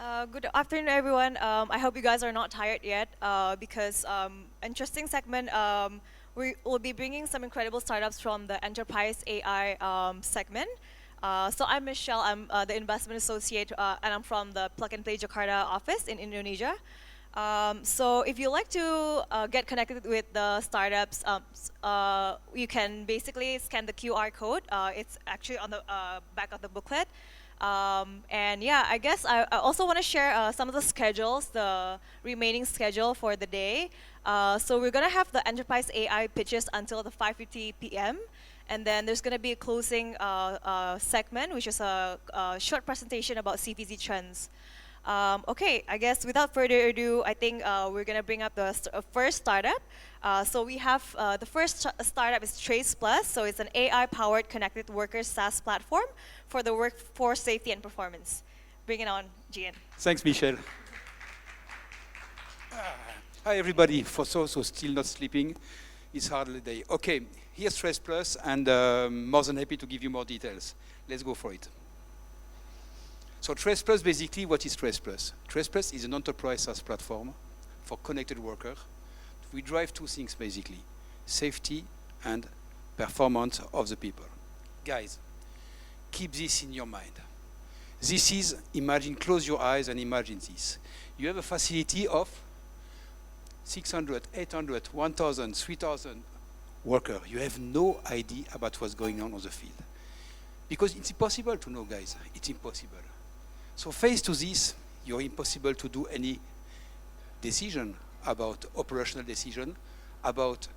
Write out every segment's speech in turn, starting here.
Good afternoon, everyone. I hope you guys are not tired yet because interesting segment. We will be bringing some incredible startups from the enterprise AI segment. So I'm Michelle. I'm the investment associate, and I'm from the Plug and Play Jakarta office in Indonesia. So if you like to get connected with the startups, you can basically scan the QR code. It's actually on the back of the booklet. And yeah, I guess I also want to share some of the schedules, the remaining schedule for the day. So we're going to have the enterprise AI pitches until the 5:50 p.m. And then there's going to be a closing segment, which is a short presentation about CVC Trends. Okay, I guess without further ado, I think we're going to bring up the first startup. So we have the first startup is Trace Plus. So it's an AI-powered connected workers SaaS platform for the workforce safety and performance. Bring it on, Gian. Thanks, Michelle. Hi, everybody. For those who still not sleeping, it's hardly day. Okay, here's Trace Plus, and more than happy to give you more details. Let's go for it. So Trace Plus, basically, what is Trace Plus? Trace Plus is an enterprise SaaS platform for connected workers. We drive two things, basically, safety and performance of the people. Guys, keep this in your mind. This is, imagine, close your eyes and imagine this. You have a facility of 600, 800, 1,000, 3,000 workers. You have no idea about what's going on the field. Because it's impossible to know, guys. It's impossible. So faced to this, you're impossible to do any decision about operational decision, about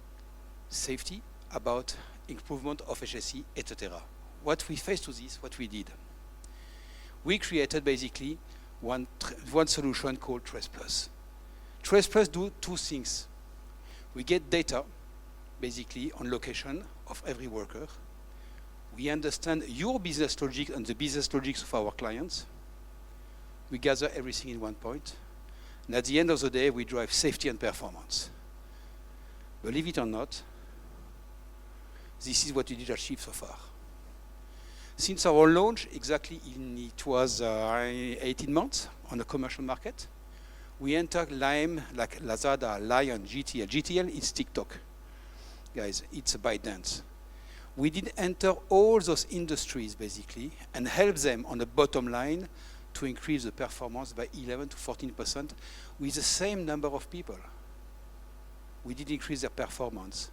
safety, about improvement of HSE, etc. What we faced to this, what we did, we created basically one solution called Trace Plus. Trace Plus do two things. We get data, basically, on location of every worker. We understand your business logic and the business logics of our clients. We gather everything in one point. And at the end of the day, we drive safety and performance. Believe it or not, this is what we did achieve so far. Since our launch, it was 18 months on the commercial market, we entered Lime, like Lazada, Lion, GTL. GTL is TikTok. Guys, it's a ByteDance. We did enter all those industries, basically, and help them on the bottom line to increase the performance by 11 to 14% with the same number of people. We did increase their performance.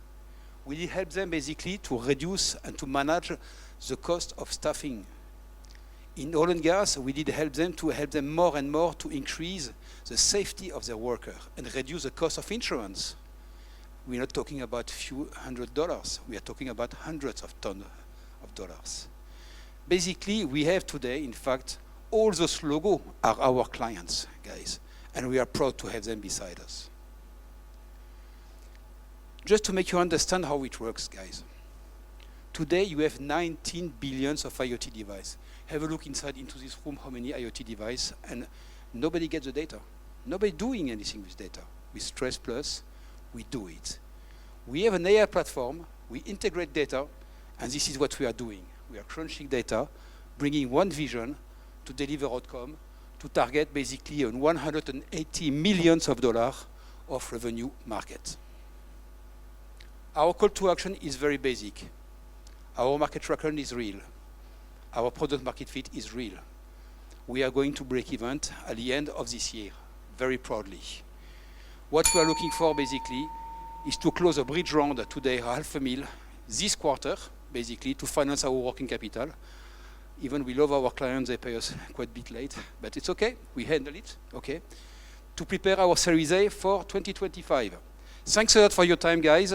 We did help them basically to reduce and to manage the cost of staffing. In oil and gas, we did help them more and more to increase the safety of their worker and reduce the cost of insurance. We're not talking about a few $100s. We are talking about hundreds of tons of dollars. Basically, we have today, in fact, all those logos are our clients, guys, and we are proud to have them beside us. Just to make you understand how it works, guys. Today, you have 19 billion of IoT devices. Have a look inside into this room, how many IoT devices, and nobody gets the data. Nobody doing anything with data. With Trace Plus, we do it. We have an AI platform, we integrate data, and this is what we are doing. We are crunching data, bringing one vision to deliver outcome, to target basically on $180 million of revenue market. Our call to action is very basic. Our market tracker is real. Our product market fit is real. We are going to break even at the end of this year, very proudly. What we are looking for basically is to close a bridge round today, $500,000, this quarter, basically, to finance our working capital. Even we love our clients, they pay us quite a bit late, but it's okay, we handle it, okay? To prepare our Series A for 2025. Thanks a lot for your time, guys.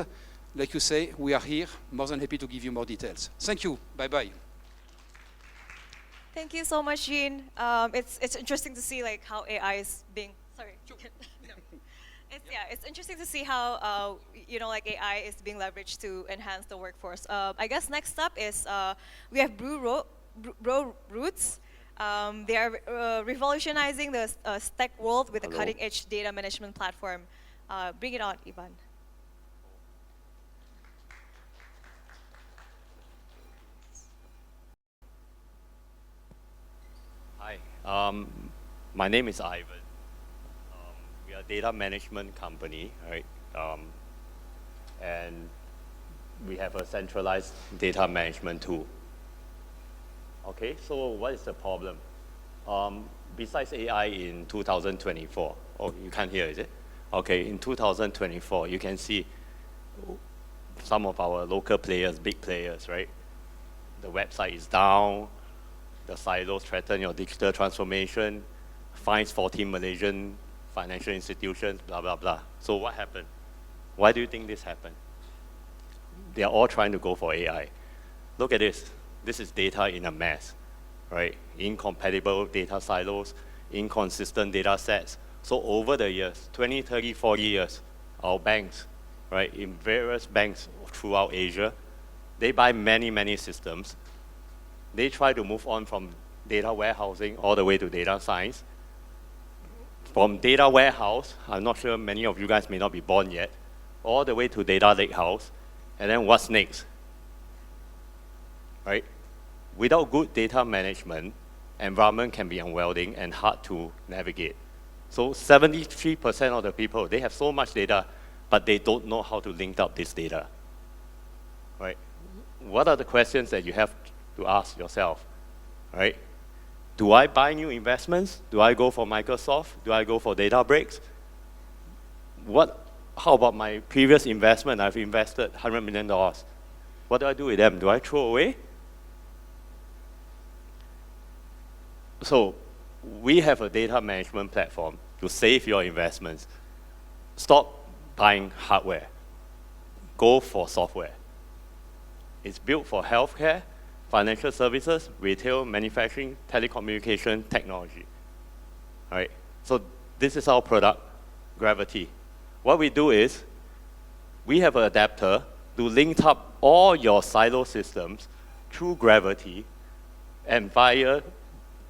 Like you say, we are here, more than happy to give you more details. Thank you, bye-bye. Thank you so much, Jean. It's interesting to see like how AI is being. Sorry. No. It's interesting to see how like AI is being leveraged to enhance the workforce. I guess next up is we have Bro Roots. They are revolutionizing the tech world with a cutting-edge data management platform. Bring it on, Ivan. Hi, My name is Ivan. We are a data management company, right? And we have a centralized data management tool. Okay, so what is the problem? Besides AI in 2024, oh, you can't hear, is it? Okay, in 2024, you can see some of our local players, big players, right? The website is down, the silos threaten your digital transformation, fines 14 Malaysian financial institutions, blah, blah, blah. So what happened? Why do you think this happened? They are all trying to go for AI. Look at this. This is data in a mess, right? Incompatible data silos, inconsistent data sets. So over the years, 20, 30, 40 years, our banks, right, in various banks throughout Asia, they buy many, many systems. They try to move on from data warehousing all the way to data science. From data warehouse, I'm not sure many of you guys may not be born yet, all the way to data lakehouse. And then what's next? Right? Without good data management, environment can be unwielding and hard to navigate. So 73% of the people, they have so much data, but they don't know how to link up this data. Right? What are the questions that you have to ask yourself? Right? Do I buy new investments? Do I go for Microsoft? Do I go for Databricks? How about my previous investment? I've invested $100 million. What do I do with them? Do I throw away? So we have a data management platform to save your investments. Stop buying hardware. Go for software. It's built for healthcare, financial services, retail, manufacturing, telecommunication, technology. All right? So this is our product, Gravity. What we do is, we have an adapter to link up all your silo systems through Gravity, and via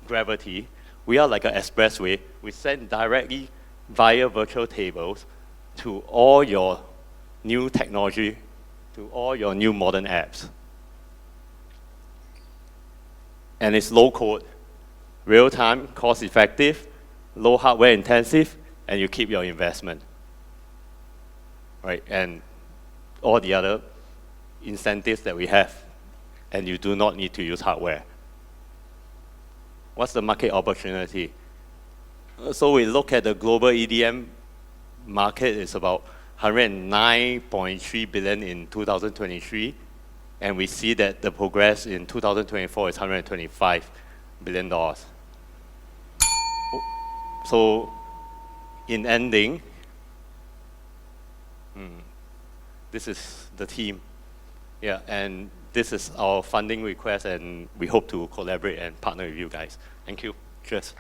Gravity, we are like an expressway. We send directly via virtual tables to all your new technology, to all your new modern apps. And it's low code, real time, cost effective, low hardware intensive, and you keep your investment. Right? And all the other incentives that we have, and you do not need to use hardware. What's the market opportunity? So we look at the global EDM market is about 109.3 billion in 2023, and we see that the progress in 2024 is $125 billion. So in ending, this is the team. Yeah, and this is our funding request, and we hope to collaborate and partner with you guys. Thank you. Cheers.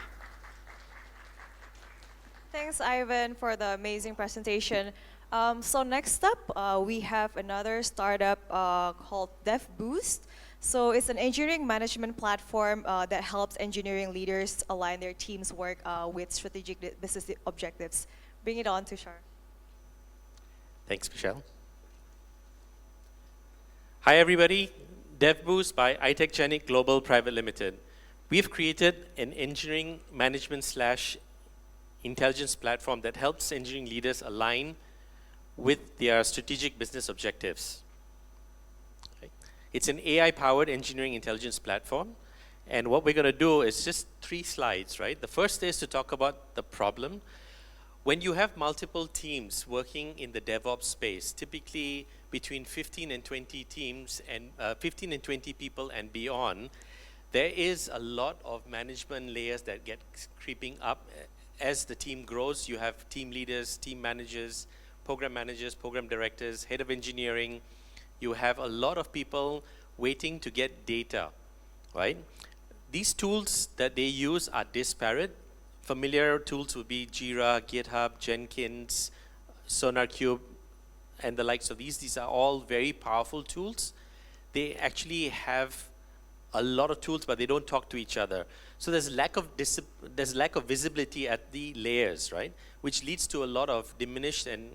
Thanks, Ivan, for the amazing presentation. So next up, we have another startup called DevBoost. So it's an engineering management platform that helps engineering leaders align their team's work with strategic business objectives. Bring it on, Tushar. Thanks, Michelle. Hi, everybody. DevBoost by iTechGenic Global Private Limited. We've created an engineering management / intelligence platform that helps engineering leaders align with their strategic business objectives. Okay. It's an AI-powered engineering intelligence platform. And what we're going to do is just 3 slides, right? The first is to talk about the problem. When you have multiple teams working in the DevOps space, typically between 15 and 20 teams and 15 and 20 people and beyond, there is a lot of management layers that get creeping up. As the team grows, you have team leaders, team managers, program directors, head of engineering. You have a lot of people waiting to get data, right? These tools that they use are disparate. Familiar tools would be Jira, GitHub, Jenkins, SonarQube, and the likes of these. These are all very powerful tools. They actually have a lot of tools, but they don't talk to each other. So there's lack of visibility at the layers, right? Which leads to a lot of diminished and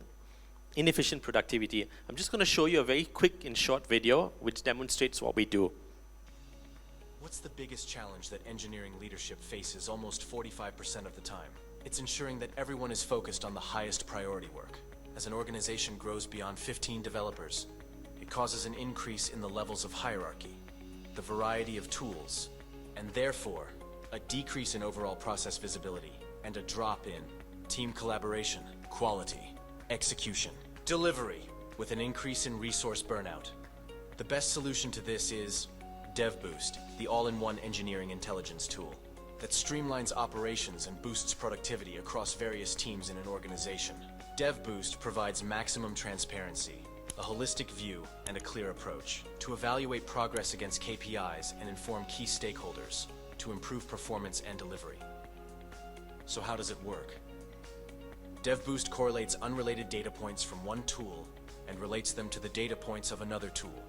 inefficient productivity. I'm just going to show you a very quick and short video which demonstrates what we do. What's the biggest challenge that engineering leadership faces almost 45% of the time? It's ensuring that everyone is focused on the highest priority work. As an organization grows beyond 15 developers, it causes an increase in the levels of hierarchy, the variety of tools, and therefore, a decrease in overall process visibility and a drop in team collaboration, quality, execution, delivery, with an increase in resource burnout. The best solution to this is DevBoost, the all-in-one engineering intelligence tool that streamlines operations and boosts productivity across various teams in an organization. DevBoost provides maximum transparency, a holistic view, and a clear approach to evaluate progress against KPIs and inform key stakeholders to improve performance and delivery. So how does it work? DevBoost correlates unrelated data points from one tool and relates them to the data points of another tool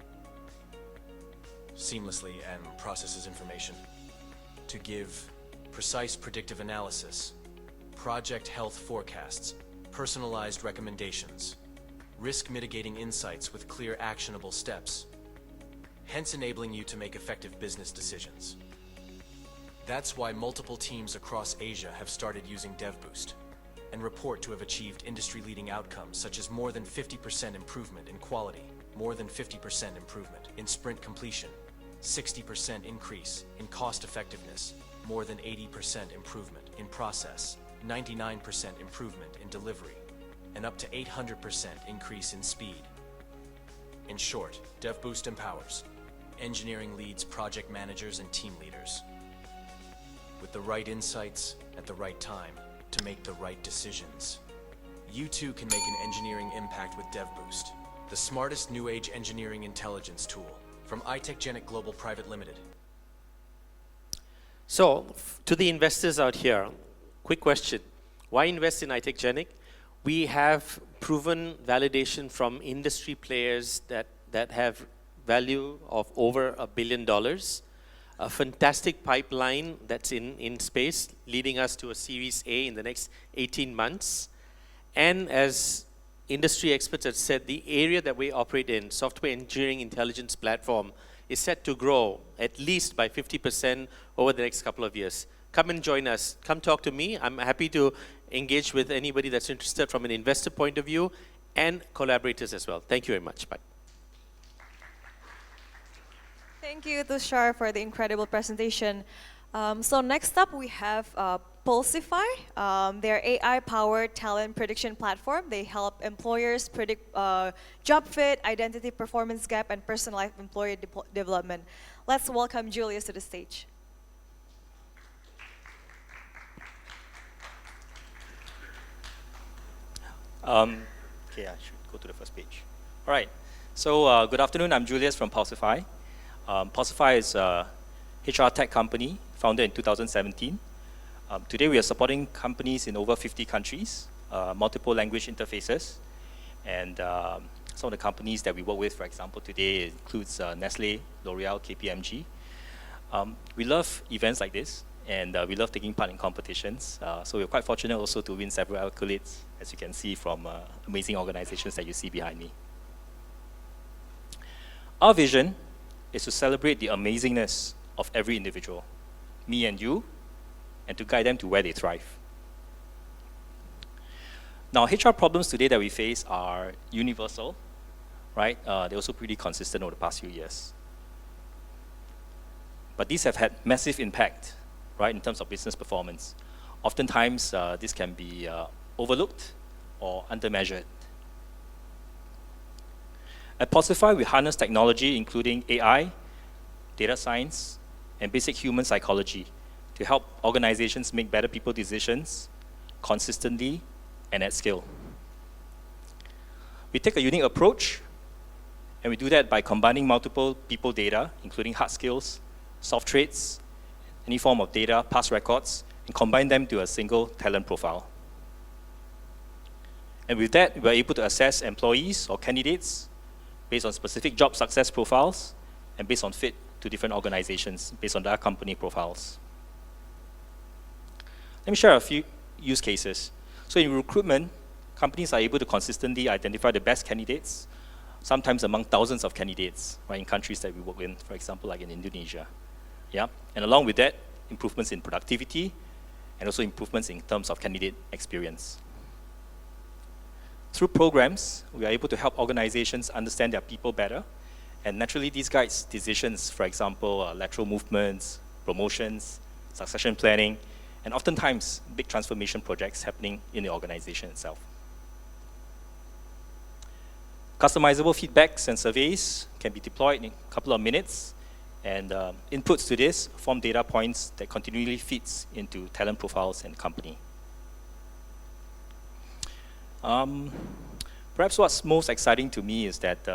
seamlessly and processes information to give precise predictive analysis, project health forecasts, personalized recommendations, risk mitigating insights with clear actionable steps, hence enabling you to make effective business decisions. That's why multiple teams across Asia have started using DevBoost and report to have achieved industry-leading outcomes such as more than 50% improvement in quality, more than 50% improvement in sprint completion, 60% increase in cost effectiveness, more than 80% improvement in process, 99% improvement in delivery, and up to 800% increase in speed. In short, DevBoost empowers engineering leads, project managers, and team leaders with the right insights at the right time to make the right decisions. You too can make an engineering impact with DevBoost, the smartest new age engineering intelligence tool from iTechGenic Global Private Limited. So, to the investors out here, quick question. Why invest in iTechGenic? We have proven validation from industry players that have value of over $1 billion, a fantastic pipeline that's in space, leading us to a Series A in the next 18 months. And as industry experts have said, the area that we operate in, software engineering intelligence platform, is set to grow at least by 50% over the next couple of years. Come and join us. Come talk to me. I'm happy to engage with anybody that's interested from an investor point of view and collaborators as well. Thank you very much. Bye. Thank you, Tushar, for the incredible presentation. So next up, we have Pulsify. They're AI-powered talent prediction platform. They help employers predict job fit, identity performance gap, and personalized employee development. Let's welcome Julius to the stage. Okay, I should go to the first page. All right. So good afternoon. I'm Julius from Pulsify. Pulsify is a HR tech company founded in 2017. Today we are supporting companies in over 50 countries, multiple language interfaces, and some of the companies that we work with, for example, today includes Nestle, L'Oreal, KPMG. We love events like this, and we love taking part in competitions. So we're quite fortunate also to win several accolades, as you can see from amazing organizations that you see behind me. Our vision is to celebrate the amazingness of every individual, me and you, and to guide them to where they thrive. Now, HR problems today that we face are universal, right? They're also pretty consistent over the past few years. But these have had massive impact, right, in terms of business performance. Oftentimes, this can be overlooked or undermeasured. At Pulsify, we harness technology, including AI, data science, and basic human psychology to help organizations make better people decisions consistently and at scale. We take a unique approach, and we do that by combining multiple people data, including hard skills, soft traits, any form of data, past records, and combine them to a single talent profile. And with that, we're able to assess employees or candidates based on specific job success profiles and based on fit to different organizations based on their company profiles. Let me share a few use cases. So in recruitment, companies are able to consistently identify the best candidates, sometimes among thousands of candidates, right, in countries that we work in, for example, like in Indonesia. Yeah, and along with that, improvements in productivity and also improvements in terms of candidate experience. Through programs, we are able to help organizations understand their people better, and naturally these guides decisions, for example, lateral movements, promotions, succession planning, and oftentimes big transformation projects happening in the organization itself. Customizable feedbacks and surveys can be deployed in a couple of minutes, and inputs to this form data points that continually feeds into talent profiles and company. Perhaps what's most exciting to me is that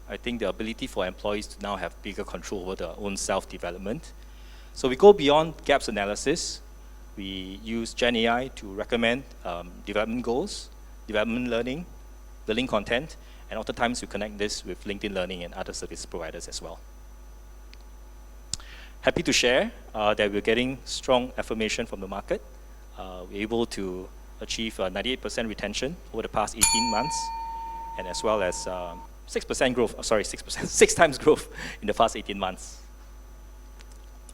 I think the ability for employees to now have bigger control over their own self-development. So we go beyond gaps analysis. We use Gen AI to recommend development goals, development learning, building content, and oftentimes we connect this with LinkedIn Learning and other service providers as well. Happy to share that we're getting strong affirmation from the market. We're able to achieve 98% retention over the past 18 months, and as well as 6% growth, 6%, 6 times growth in the past 18 months.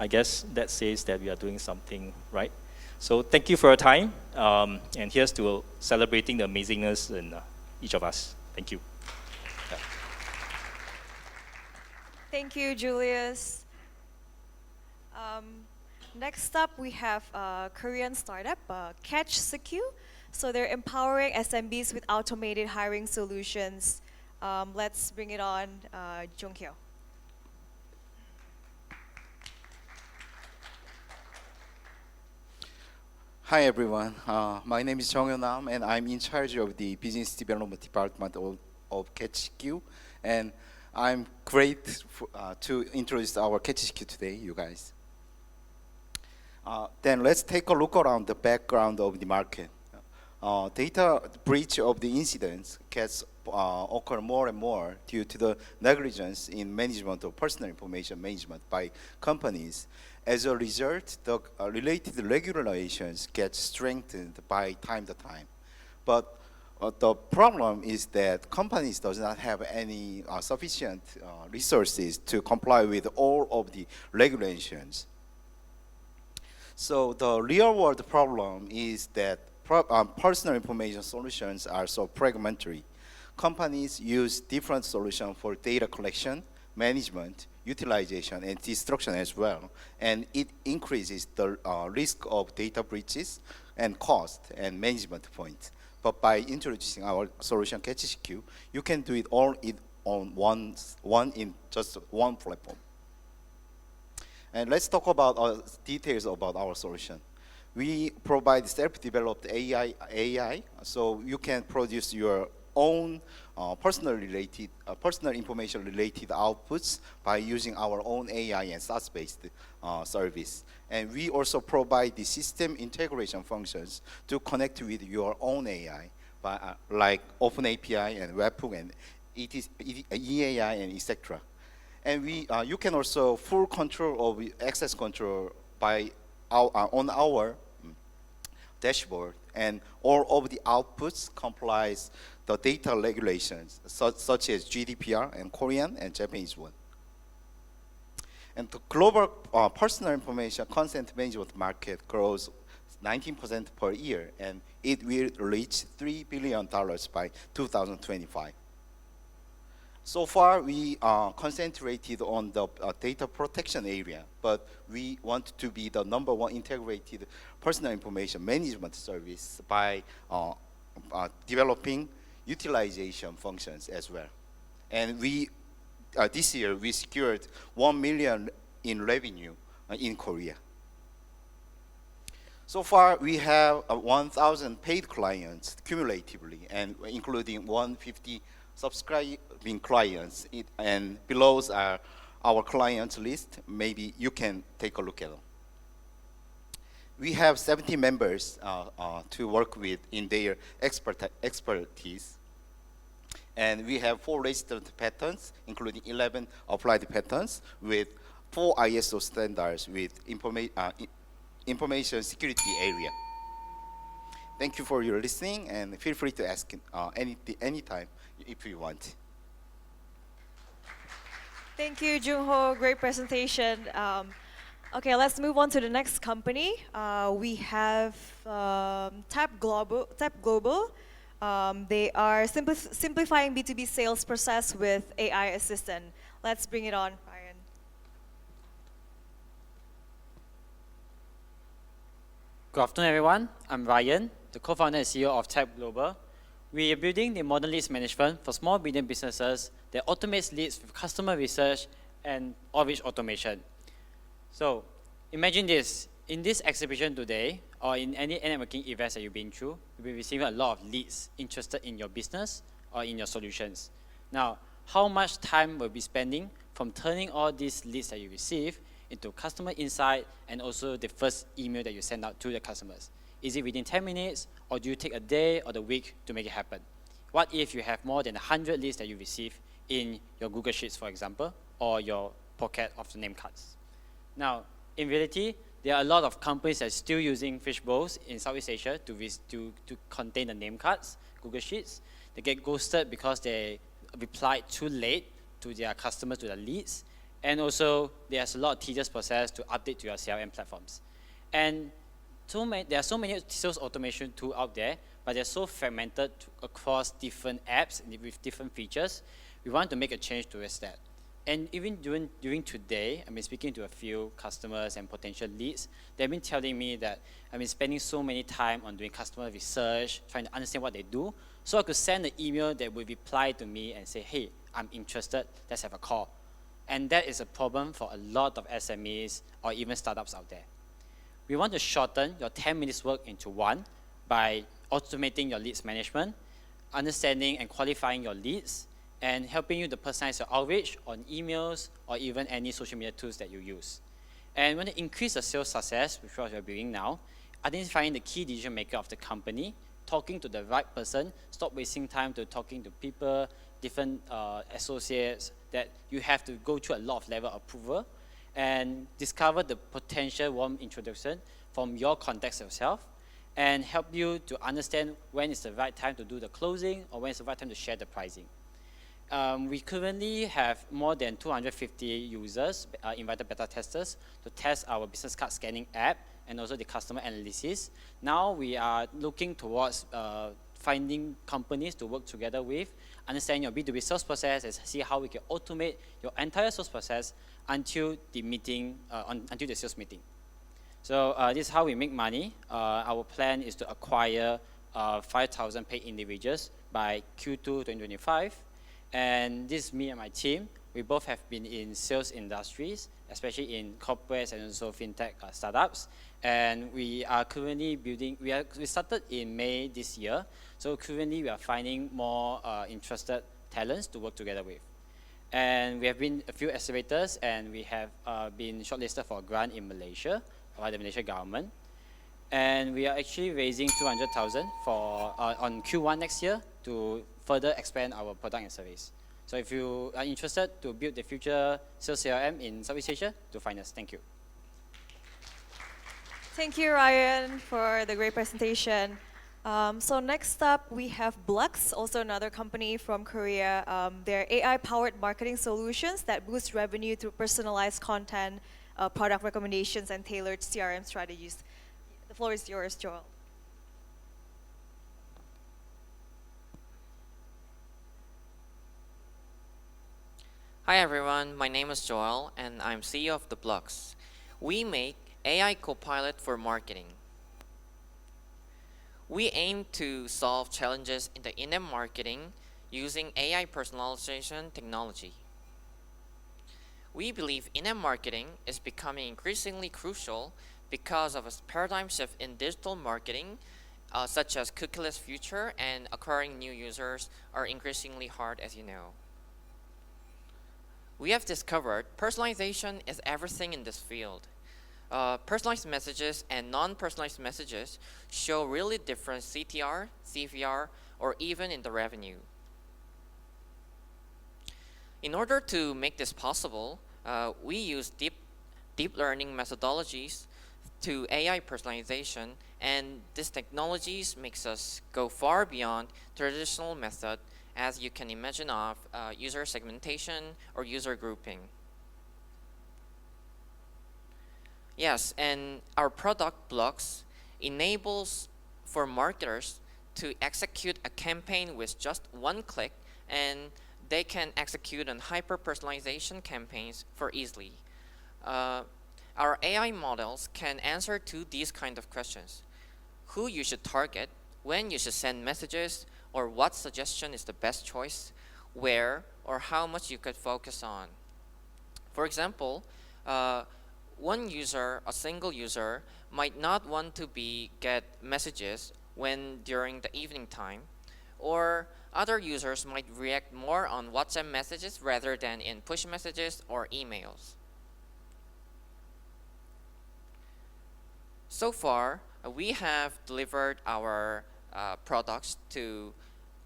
I guess that says that we are doing something right. So thank you for your time, and here's to celebrating the amazingness in each of us. Thank you. Yeah. Thank you, Julius. Next up, we have a Korean startup, Catch Secure. So they're empowering SMBs with automated hiring solutions. Let's bring it on, Jung Hyo. Hi everyone, my name is Jung Hyo Nam and I'm in charge of the business development department of CatchQ, and I'm great to introduce our CatchQ today, you guys. Then let's take a look around the background of the market. Data breach of the incidents gets occur more and more due to the negligence in management of personal information management by companies. As a result, the related regulations get strengthened by time to time. But the problem is that companies does not have any sufficient resources to comply with all of the regulations. So the real world problem is that personal information solutions are so fragmentary. Companies use different solutions for data collection, management, utilization, and destruction as well. And it increases the risk of data breaches and cost and management points. But by introducing our solution, CatchQ, you can do it all on in just one platform. And let's talk about details about our solution. We provide self-developed AI, so you can produce your own personal information related outputs by using our own AI and SaaS-based service. And we also provide the system integration functions to connect with your own AI, by, like OpenAPI and Webhook and EAI and etc. And you can also full control of access control by on our dashboard, and all of the outputs complies the data regulations such as GDPR and Korean and Japanese one. And the global personal information consent management market grows 19% per year, and it will reach $3 billion by 2025. So far, we concentrated on the data protection area, but we want to be the #1 integrated personal information management service by developing utilization functions as well. And this year, we secured $1 million in revenue in Korea. So far, we have 1,000 paid clients cumulatively, and including 150 subscribing clients, and below are our clients list. Maybe you can take a look at them. We have 70 members to work with in their expertise. And we have 4 registered patents, including 11 applied patents with 4 ISO standards with information security area. Thank you for your listening, and feel free to ask anytime if you want. Thank you, Jung Ho. Great presentation. Okay, let's move on to the next company. We have Tap Global. They are simplifying B2B sales process with AI assistant. Let's bring it on, Ryan. Good afternoon, everyone. I'm Ryan, the co-founder and CEO of Tap Global. We are building the modern leads management for small medium businesses that automates leads with customer research and outreach automation. So imagine this, in this exhibition today, or in any networking events that you've been through, you'll be receiving a lot of leads interested in your business or in your solutions. Now, how much time will be spending from turning all these leads that you receive into customer insight and also the first email that you send out to the customers? Is it within 10 minutes, or do you take a day or the week to make it happen? What if you have more than 100 leads that you receive in your Google Sheets, for example, or your pocket of the name cards? Now, in reality, there are a lot of companies that are still using fishbowls in Southeast Asia to contain the name cards, Google Sheets. They get ghosted because they replied too late to their customers, to their leads. And also, there's a lot of tedious process to update to your CRM platforms. And there are so many sales automation tools out there, but they're so fragmented across different apps with different features. We want to make a change towards that. And even during today, I've been speaking to a few customers and potential leads. They've been telling me that I've been spending so many time on doing customer research, trying to understand what they do, so I could send an email that would reply to me and say, hey, I'm interested, let's have a call. And that is a problem for a lot of SMEs or even startups out there. We want to shorten your 10 minutes work into one by automating your leads management, understanding and qualifying your leads, and helping you to personalize your outreach on emails or even any social media tools that you use. And when you increase the sales success, which is what we're doing now, identifying the key decision maker of the company, talking to the right person, stop wasting time to talking to people, different associates, that you have to go through a lot of level of approval, and discover the potential warm introduction from your context yourself, and help you to understand when is the right time to do the closing or when is the right time to share the pricing. We currently have more than 250 users, invited beta testers, to test our business card scanning app and also the customer analysis. Now we are looking towards finding companies to work together with, understand your B2B sales process, and see how we can automate your entire sales process until the meeting, until the sales meeting. So this is how we make money. Our plan is to acquire 5,000 paid individuals by Q2 2025. And this is me and my team. We both have been in sales industries, especially in corporates and also fintech startups. And we are currently building, we started in May this year. So currently we are finding more interested talents to work together with. And we have been a few accelerators, and we have been shortlisted for a grant in Malaysia by the Malaysian government. And we are actually raising 200,000 for on Q1 next year to further expand our product and service. So if you are interested to build the future sales CRM in Southeast Asia, to find us. Thank you. Thank you, Ryan, for the great presentation. So next up, we have Blux, also another company from Korea. They're AI-powered marketing solutions that boost revenue through personalized content, product recommendations, and tailored CRM strategies. The floor is yours, Joel. Hi everyone, my name is Joel and I'm CEO of the Blux. We make AI Copilot for marketing. We aim to solve challenges in the in-app marketing using AI personalization technology. We believe in-app marketing is becoming increasingly crucial because of a paradigm shift in digital marketing, such as cookieless future, and acquiring new users are increasingly hard, as you know. We have discovered personalization is everything in this field. Personalized messages and non-personalized messages show really different CTR, CVR, or even in the revenue. In order to make this possible, we use deep learning methodologies to AI personalization, and these technologies makes us go far beyond traditional method, as you can imagine, of user segmentation or user grouping. Yes, and our product blocks enables for marketers to execute a campaign with just one click, and they can execute on hyper-personalization campaigns for easily. Our AI models can answer to these kind of questions: who you should target, when you should send messages, or what suggestion is the best choice, where or how much you could focus on. For example, one user, a single user, might not want to get messages when during the evening time, or other users might react more on WhatsApp messages rather than in push messages or emails. So far, we have delivered our products to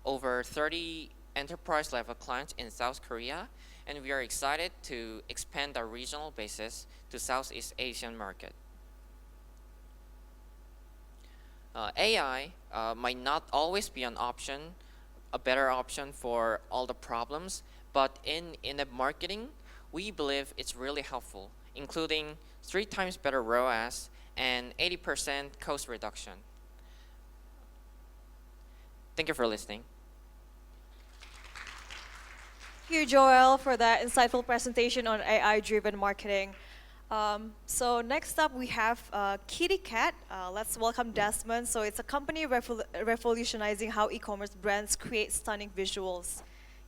over 30 enterprise level clients in South Korea, and we are excited to expand our regional basis to Southeast Asian market. AI might not always be an option, a better option for all the problems, but in in-app marketing, we believe it's really helpful, including 3 times better ROAS and 80% cost reduction. Thank you for listening. Thank you, Joel, for that insightful presentation on AI-driven marketing. So next up, we have Kitty Cat. Let's welcome Desmond. So it's a company revolutionizing how e-commerce brands create stunning visuals.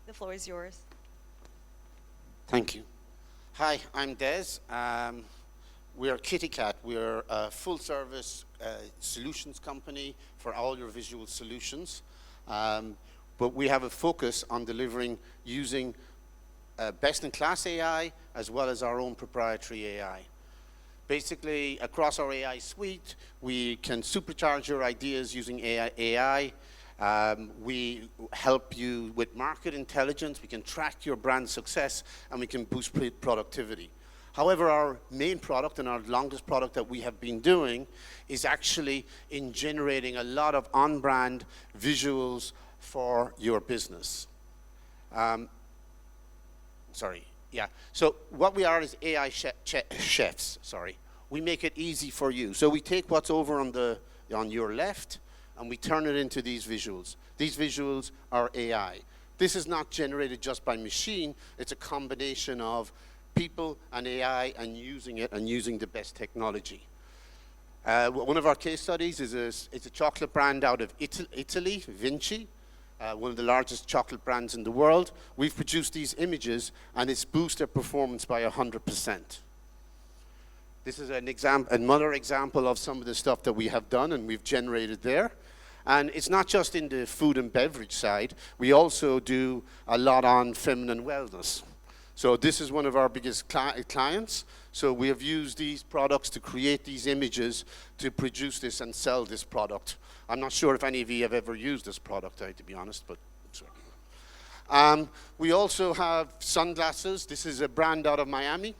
The floor is yours. Thank you. Hi, I'm Des. We are Kitty Cat. We're a full-service solutions company for all your visual solutions. But we have a focus on delivering using best-in-class AI as well as our own proprietary AI. Basically, across our AI suite, we can supercharge your ideas using AI. We help you with market intelligence. We can track your brand success, and we can boost productivity. However, our main product and our longest product that we have been doing is actually in generating a lot of on-brand visuals for your business. So what we are is AI chefs, We make it easy for you. So we take what's over on your left, and we turn it into these visuals. These visuals are AI. This is not generated just by machine. It's a combination of people and AI and using the best technology. One of our case studies is it's a chocolate brand out of Italy, Vinci, one of the largest chocolate brands in the world. We've produced these images, and it's boosted performance by 100%. This is another example of some of the stuff that we have done and we've generated there. And it's not just in the food and beverage side. We also do a lot on feminine wellness. So this is one of our biggest clients. So we have used these products to create these images to produce this and sell this product. I'm not sure if any of you have ever used this product, to be honest, but sorry. We also have sunglasses. This is a brand out of Miami,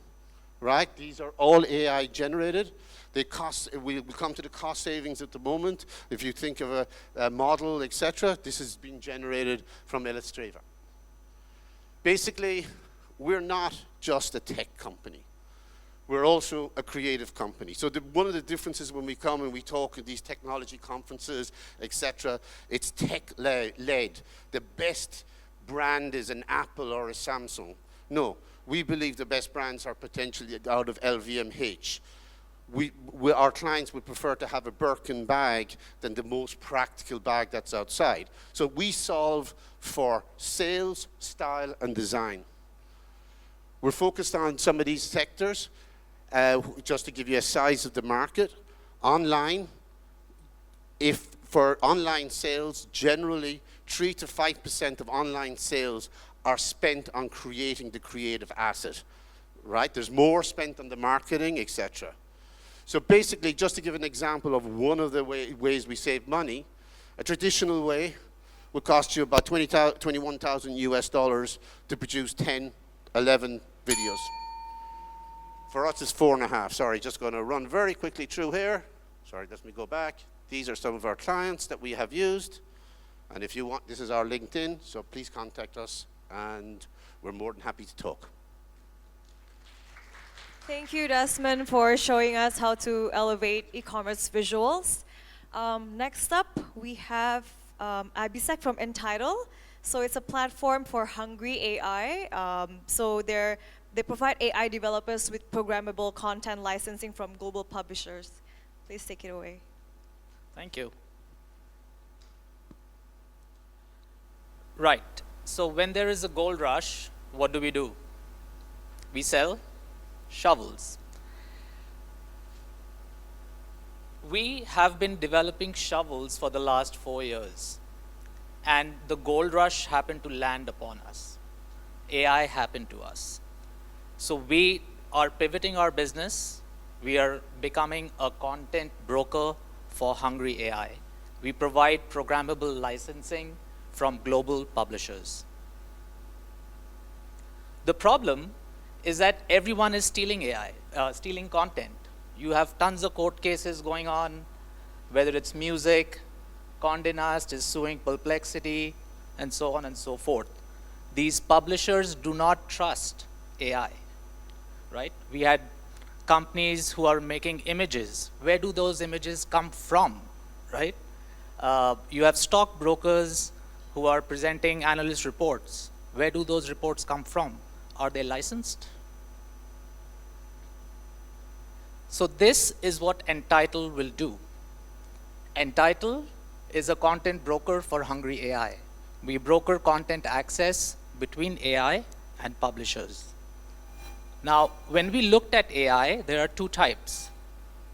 right? These are all AI generated. We'll come to the cost savings at the moment. If you think of a model, etc., this has been generated from Illustrator. Basically, we're not just a tech company. We're also a creative company. So one of the differences when we come and we talk at these technology conferences, etc., it's tech-led. The best brand is an Apple or a Samsung. No, we believe the best brands are potentially out of LVMH. Our clients would prefer to have a Birkin bag than the most practical bag that's outside. So we solve for sales, style, and design. We're focused on some of these sectors. Just to give you a size of the market, online, for online sales, generally 3 to 5% of online sales are spent on creating the creative asset, right? There's more spent on the marketing, etc. So basically, just to give an example of one of the ways we save money, a traditional way would cost you about $21,000 US to produce 10, 11 videos. For us, it's 4.5. Sorry, just going to run very quickly through here. Sorry, let me go back. These are some of our clients that we have used. And if you want, this is our LinkedIn, so please contact us, and we're more than happy to talk. Thank you, Desmond, for showing us how to elevate e-commerce visuals. Next up, we have Abhishek from Entitle. So it's a platform for hungry AI. They provide AI developers with programmable content licensing from global publishers. Please take it away. Thank you. Right. So when there is a gold rush, what do? We sell shovels. We have been developing shovels for the last 4 years, and the gold rush happened to land upon us. AI happened to us. So we are pivoting our business. We are becoming a content broker for hungry AI. We provide programmable licensing from global publishers. The problem is that everyone is stealing stealing content. You have tons of court cases going on, whether it's music, Condé Nast is suing Perplexity, and so on and so forth. These publishers do not trust AI, right? We had companies who are making images. Where do those images come from, right? You have stockbrokers who are presenting analyst reports. Where do those reports come from? Are they licensed? So this is what Entitle will do. Entitle is a content broker for hungry AI. We broker content access between AI and publishers. Now, when we looked at AI, there are two types.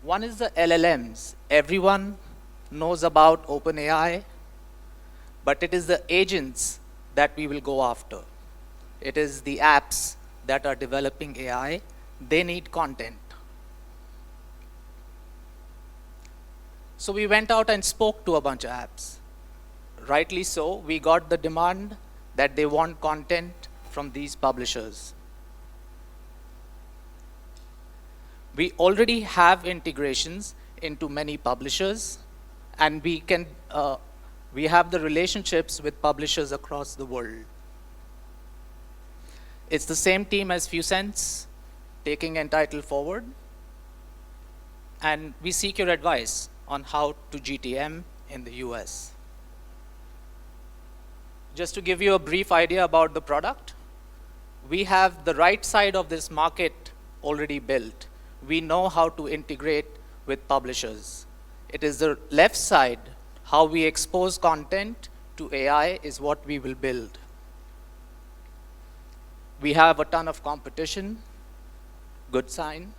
One is the LLMs. Everyone knows about OpenAI, but it is the agents that we will go after. It is the apps that are developing AI. They need content. So we went out and spoke to a bunch of apps. Rightly so, we got the demand that they want content from these publishers. We already have integrations into many publishers, and we have the relationships with publishers across the world. It's the same team as FewCents, taking Entitle forward, and we seek your advice on how to GTM in the US. Just to give you a brief idea about the product, we have the right side of this market already built. We know how to integrate with publishers. It is the left side, how we expose content to AI, is what we will build. We have a ton of competition, good sign.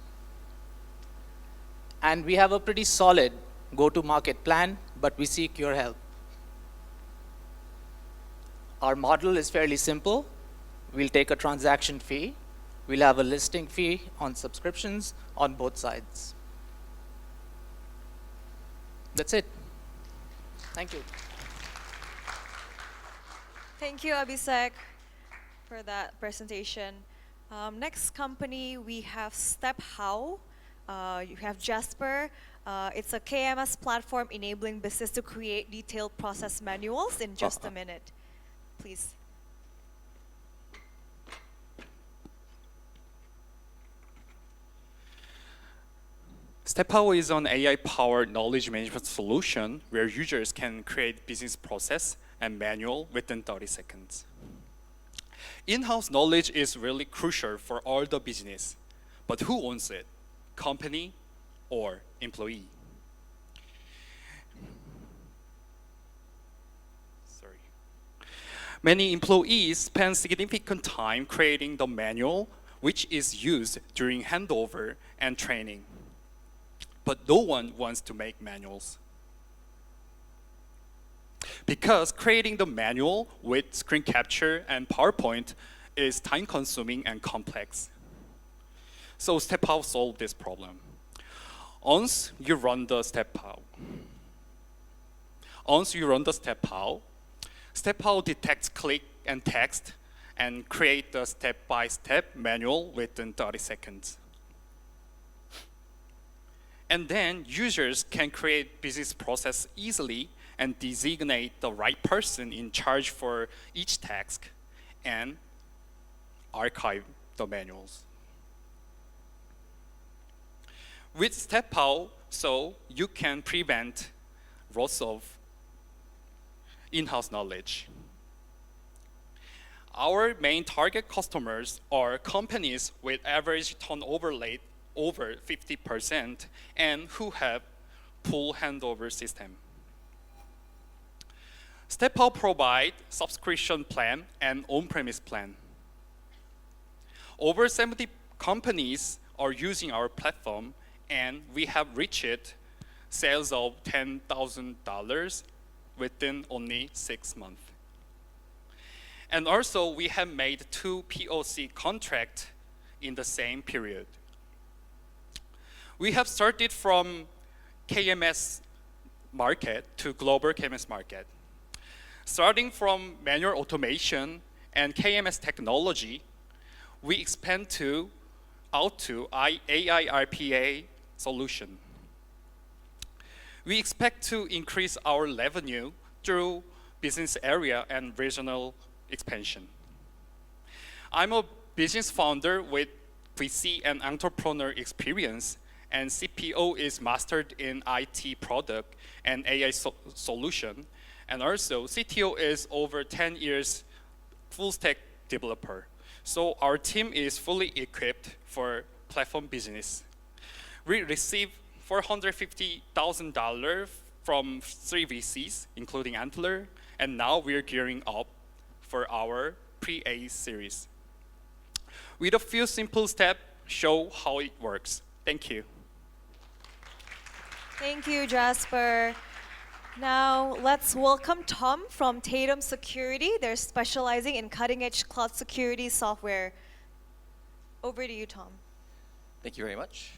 And we have a pretty solid go-to-market plan, but we seek your help. Our model is fairly simple. We'll take a transaction fee. We'll have a listing fee on subscriptions on both sides. That's it. Thank you. Thank you, Abhishek, for that presentation. Next company, we have StepHow. You have Jasper. It's a KMS platform enabling business to create detailed process manuals in just a minute. Please. StepHow is an AI-powered knowledge management solution where users can create business process and manual within 30 seconds. In-house knowledge is really crucial for all the business, but who owns it? Company or employee? Sorry. Many employees spend significant time creating the manual, which is used during handover and training. But no one wants to make manuals. Because creating the manual with screen capture and PowerPoint is time-consuming and complex. So StepHow solved this problem. Once you run the StepHow, StepHow detects click and text and create the step-by-step manual within 30 seconds. And then users can create business process easily and designate the right person in charge for each task and archive the manuals. With Step Out, so you can prevent loss of in-house knowledge. Our main target customers are companies with average turnover rate over 50% and who have full handover system. Step Out provide subscription plan and on-premise plan. Over 70 companies are using our platform, and we have reached sales of $10,000 within only 6 months. And also, we have made 2 POC contracts in the same period. We have started from KMS market to global KMS market. Starting from manual automation and KMS technology, we expand out to AI RPA solution. We expect to increase our revenue through business area and regional expansion. I'm a business founder with VC and entrepreneur experience, and CPO is mastered in IT product and AI solution, and also CTO is over 10 years full stack developer. So our team is fully equipped for platform business. We received $450,000 from 3 VCs, including Antler, and now we're gearing up for our pre-A series. With a few simple steps, show how it works. Thank you. Thank you, Jasper. Now, let's welcome Tom from Tatum Security. They're specializing in cutting-edge cloud security software. Over to you, Tom. Thank you very much.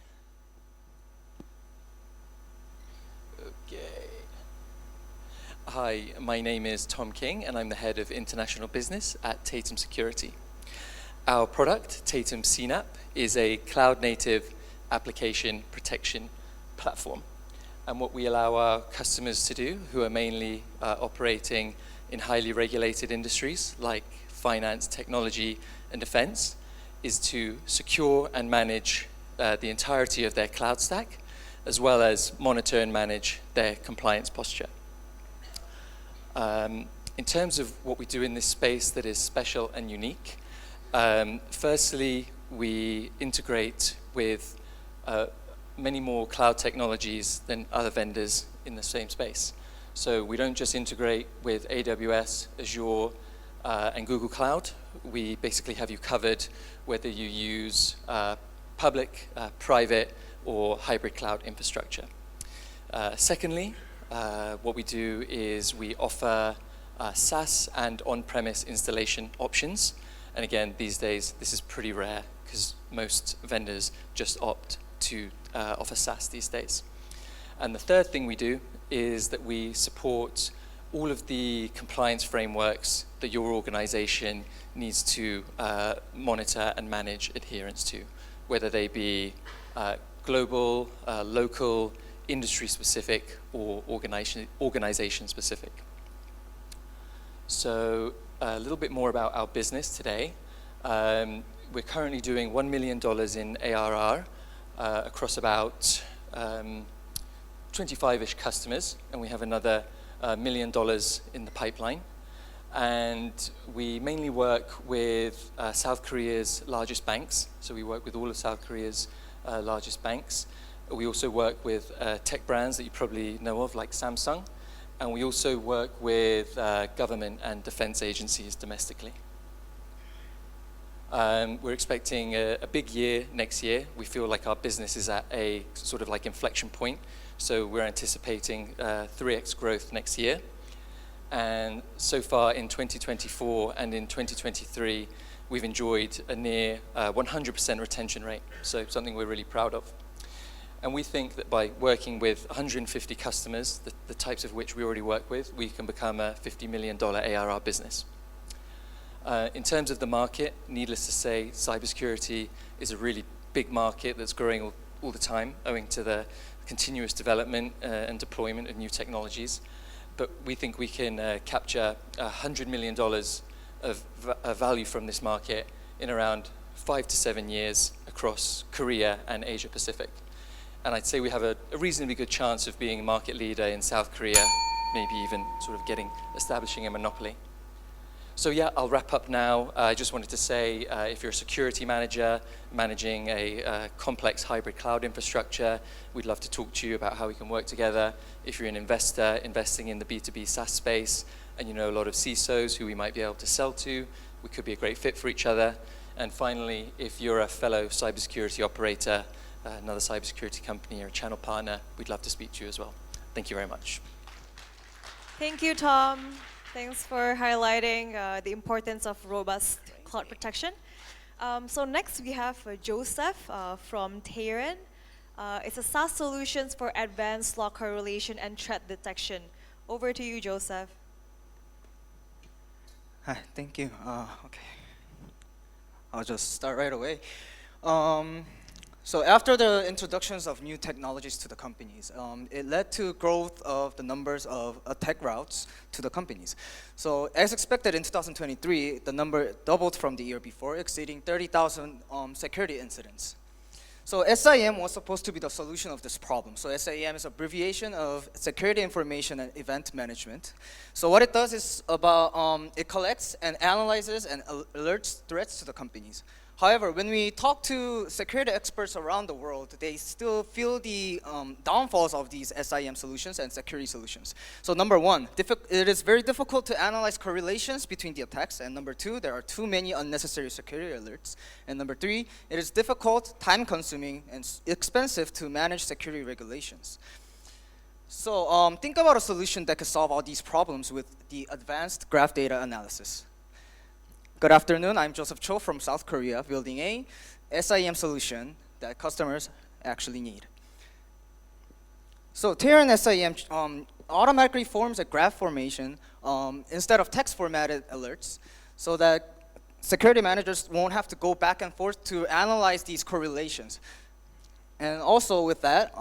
Okay. Hi, my name is Tom King, and I'm the head of international business at Tatum Security. Our product, Tatum CNAP, is a cloud-native application protection platform. And what we allow our customers to do, who are mainly operating in highly regulated industries like finance, technology, and defense, is to secure and manage the entirety of their cloud stack, as well as monitor and manage their compliance posture. In terms of what we do in this space that is special and unique, firstly, we integrate with many more cloud technologies than other vendors in the same space. So we don't just integrate with AWS, Azure, and Google Cloud. We basically have you covered whether you use public, private, or hybrid cloud infrastructure. Secondly, what we do is we offer SaaS and on-premise installation options. And again, these days, this is pretty rare because most vendors just opt to offer SaaS these days. And the third thing we do is that we support all of the compliance frameworks that your organization needs to monitor and manage adherence to, whether they be global, local, industry-specific, or organization-specific. So a little bit more about our business today. We're currently doing $1 million in ARR across about 25-ish customers, and we have another $1 million in the pipeline. And we mainly work with South Korea's largest banks. So we work with all of South Korea's largest banks. We also work with tech brands that you probably know of, like Samsung. And we also work with government and defense agencies domestically. We're expecting a big year next year. We feel like our business is at a sort of like inflection point. So we're anticipating 3x growth next year. And so far in 2024 and in 2023, we've enjoyed a near 100% retention rate. So something we're really proud of. And we think that by working with 150 customers, the types of which we already work with, we can become a $50 million ARR business. In terms of the market, needless to say, cybersecurity is a really big market that's growing all the time, owing to the continuous development and deployment of new technologies. But we think we can capture $100 million of value from this market in around 5 to 7 years across Korea and Asia Pacific. And I'd say we have a reasonably good chance of being a market leader in South Korea, maybe even sort of establishing a monopoly. So yeah, I'll wrap up now. I just wanted to say, if you're a security manager managing a complex hybrid cloud infrastructure, we'd love to talk to you about how we can work together. If you're an investor investing in the B2B SaaS space, and you know a lot of CISOs who we might be able to sell to, we could be a great fit for each other. And finally, if you're a fellow cybersecurity operator, another cybersecurity company or a channel partner, we'd love to speak to you as well. Thank you very much. Thank you, Tom. Thanks for highlighting the importance of robust cloud protection. So next we have Joseph from Taren. It's a SaaS solutions for advanced log correlation and threat detection. Over to you, Joseph. Hi, thank you. Okay, I'll just start right away. So after the introductions of new technologies to the companies, it led to growth of the numbers of attack routes to the companies. So as expected in 2023, the number doubled from the year before, exceeding 30,000 security incidents. So SIM was supposed to be the solution of this problem. So SIM is an abbreviation of Security Information and Event Management. So what it does is it collects and analyzes and alerts threats to the companies. However, when we talk to security experts around the world, they still feel the downfalls of these SIM solutions and security solutions. So number one, it is very difficult to analyze correlations between the attacks. And number two, there are too many unnecessary security alerts. And number three, it is difficult, time-consuming, and expensive to manage security regulations. So think about a solution that could solve all these problems with the advanced graph data analysis. Good afternoon, I'm Joseph Cho from South Korea, building a SIM solution that customers actually need. So Taren SIM automatically forms a graph formation instead of text formatted alerts, so that security managers won't have to go back and forth to analyze these correlations. And also with that,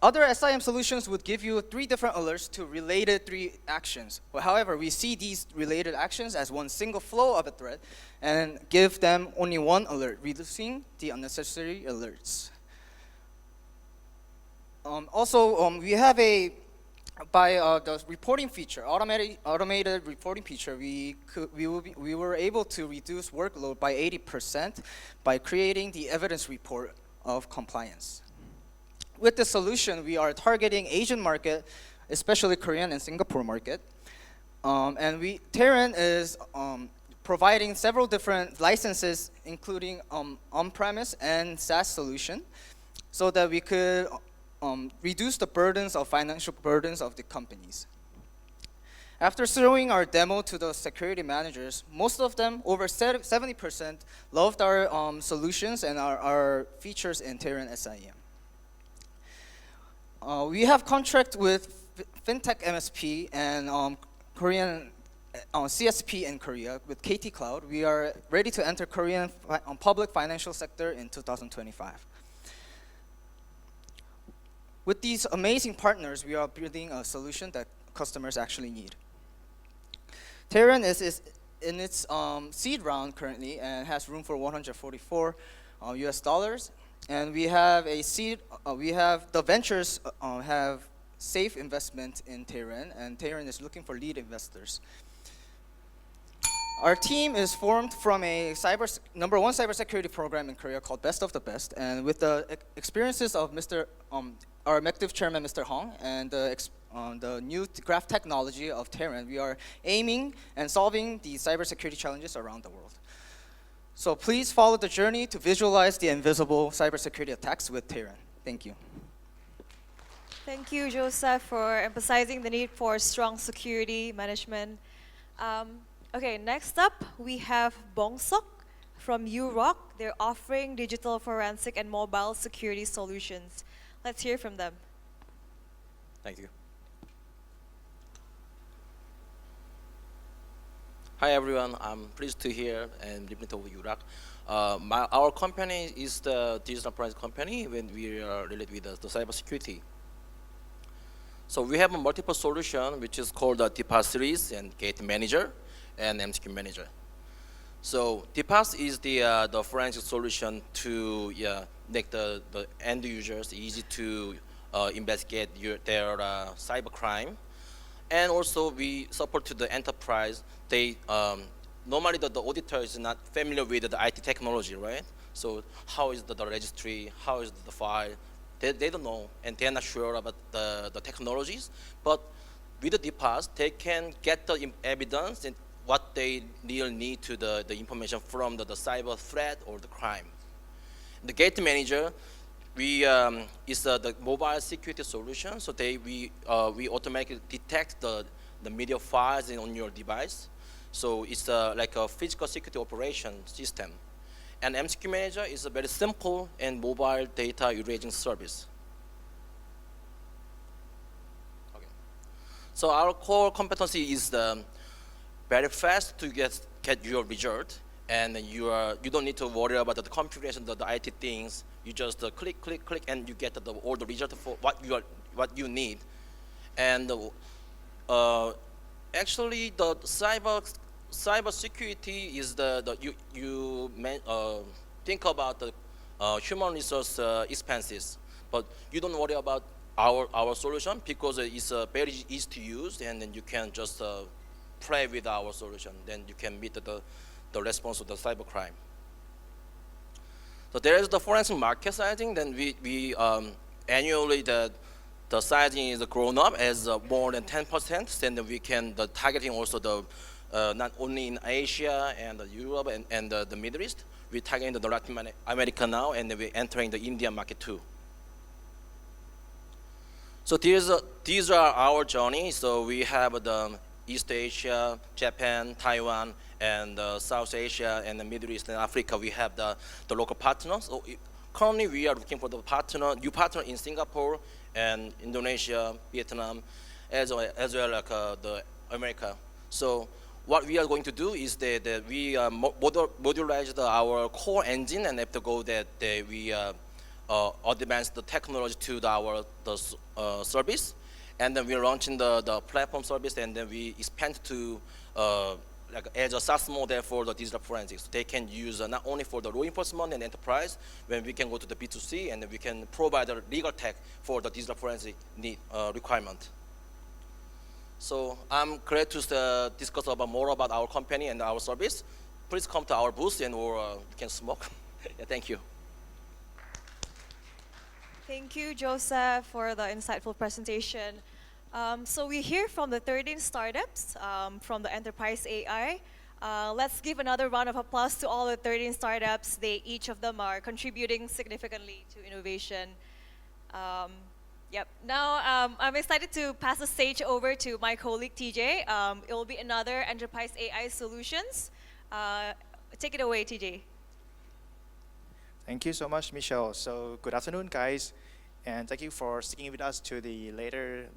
other SIM solutions would give you 3 different alerts to related 3 actions. But however, we see these related actions as one single flow of a thread and give them only one alert, reducing the unnecessary alerts. We have the reporting feature, automated reporting feature, we were able to reduce workload by 80% by creating the evidence report of compliance. With this solution, we are targeting Asian market, especially Korean and Singapore market. Taren is providing several different licenses, including on-premise and SaaS solution, so that we could reduce the financial burdens of the companies. After showing our demo to the security managers, most of them, over 70%, loved our solutions and our features in Taren SIM. We have contract with FinTech MSP and Korean CSP in Korea with KT Cloud. We are ready to enter Korean public financial sector in 2025. With these amazing partners, we are building a solution that customers actually need. Taren is in its seed round currently and has room for 144 US dollars. And we have the ventures have safe investment in Taren, and Taren is looking for lead investors. Our team is formed from a number 1 cybersecurity program in Korea called Best of the Best, and with the experiences of our executive chairman, Mr. Hong, and the new graph technology of Taren, we are aiming and solving the cybersecurity challenges around the world. So please follow the journey to visualize the invisible cybersecurity attacks with Taren. Thank you. Thank you, Joseph, for emphasizing the need for strong security management. Okay, next up we have Bongsok from URock. They're offering digital forensic and mobile security solutions. Let's hear from them. Thank you. Hi everyone, I'm pleased to hear and represent URock. Our company is the digital forensic company when we are related with the cybersecurity. So we have a multiple solution which is called the DPAS series and Gate Manager and MCQ Manager. So DPAS is the forensic solution to make the end users easy to investigate their cybercrime. And also we support to the enterprise. They normally the auditor is not familiar with the IT technology, right? So how is the registry? How is the file? They don't know, and they're not sure about the technologies. But with the DPAS, they can get the evidence and what they really need to the information from the cyber threat or the crime. The Gate Manager, we is the mobile security solution. So we automatically detect the media files on your device. So it's like a physical security operation system. And MCQ Manager is a very simple and mobile data erasing service. Okay. So our core competency is very fast to get your result, and you don't need to worry about the configuration of the IT things. You just click, and you get all the result for what you need. And actually, the cyber security is you think about the human resource expenses, but you don't worry about our solution because it's very easy to use, and then you can just play with our solution. Then you can meet the response of the cybercrime. So there is the forensic market sizing. Then we annually the sizing is grown up as more than 10%. Then we can the targeting also the not only in Asia and Europe and the Middle East. We're targeting the Latin America now, and we're entering the Indian market too. So these are our journey. So we have the East Asia, Japan, Taiwan, and South Asia, and the Middle East and Africa. We have the local partners. So currently, we are looking for the new partner in Singapore and Indonesia, Vietnam, as well like the America. So what we are going to do is that we modularize our core engine, and after go that we advance the technology to our service, and then we're launching the platform service, and then we expand to like as a SaaS model for the digital forensics. They can use not only for the law enforcement and enterprise, when we can go to the B2C, and then we can provide the legal tech for the digital forensic need requirement. So I'm glad to discuss more about our company and our service. Please come to our booth, and or you can smoke. Yeah, thank you. Thank you, Joseph, for the insightful presentation. So we hear from the 13 startups from the Enterprise AI. Let's give another round of applause to all the 13 startups. Each of them are contributing significantly to innovation. Yep. Now, I'm excited to pass the stage over to my colleague, TJ. It will be another Enterprise AI Solutions. Take it away, TJ. Thank you so much, Michelle. So good afternoon, guys. And thank you for sticking with us to the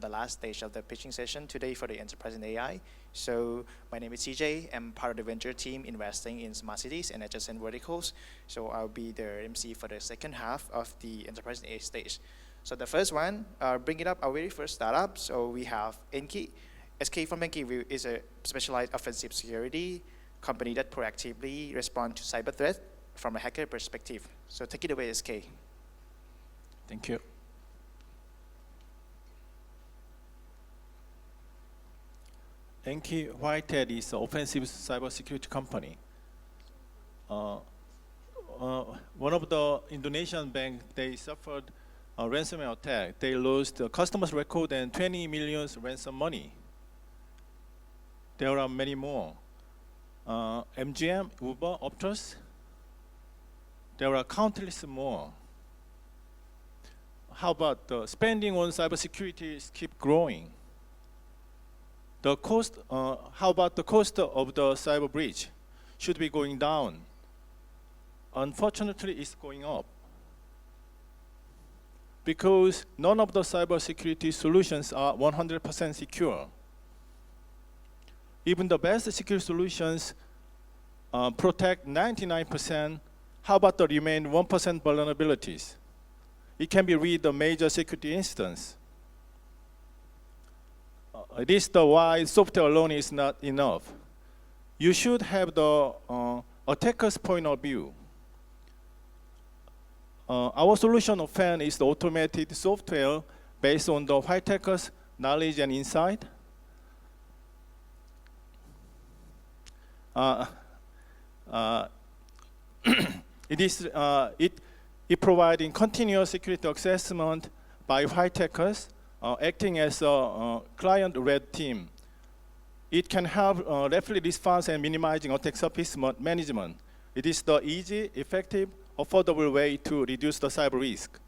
last stage of the pitching session today for the Enterprise and AI. So my name is CJ. I'm part of the venture team investing in smart cities and adjacent verticals. So I'll be the MC for the second half of the Enterprise and AI stage. So the first one, bringing up our very first startup. So we have Enki. SK from Enki is a specialized offensive security company that proactively responds to cyber threats from a hacker perspective. So take it away, SK. Thank you. Enki Whitehead is an offensive cybersecurity company. One of the Indonesian banks, they suffered a ransomware attack. They lost the customer's record and 20 million ransom money. There are many more. MGM, Uber, Optus, there are countless more. How about the spending on cybersecurity keep growing? The cost, how about the cost of the cyber breach? Should be going down. Unfortunately, it's going up. Because none of the cybersecurity solutions are 100% secure. Even the best security solutions protect 99%. How about the remaining 1% vulnerabilities? It can be read the major security instance. This is why software alone is not enough. You should have the attacker's point of view. Our solution of FAN is the automated software based on the white hacker's knowledge and insight. It providing continuous security assessment by white hackers, acting as a client red team. It can help rapid response and minimizing attack surface management. It is the easy, effective, affordable way to reduce the cyber risk.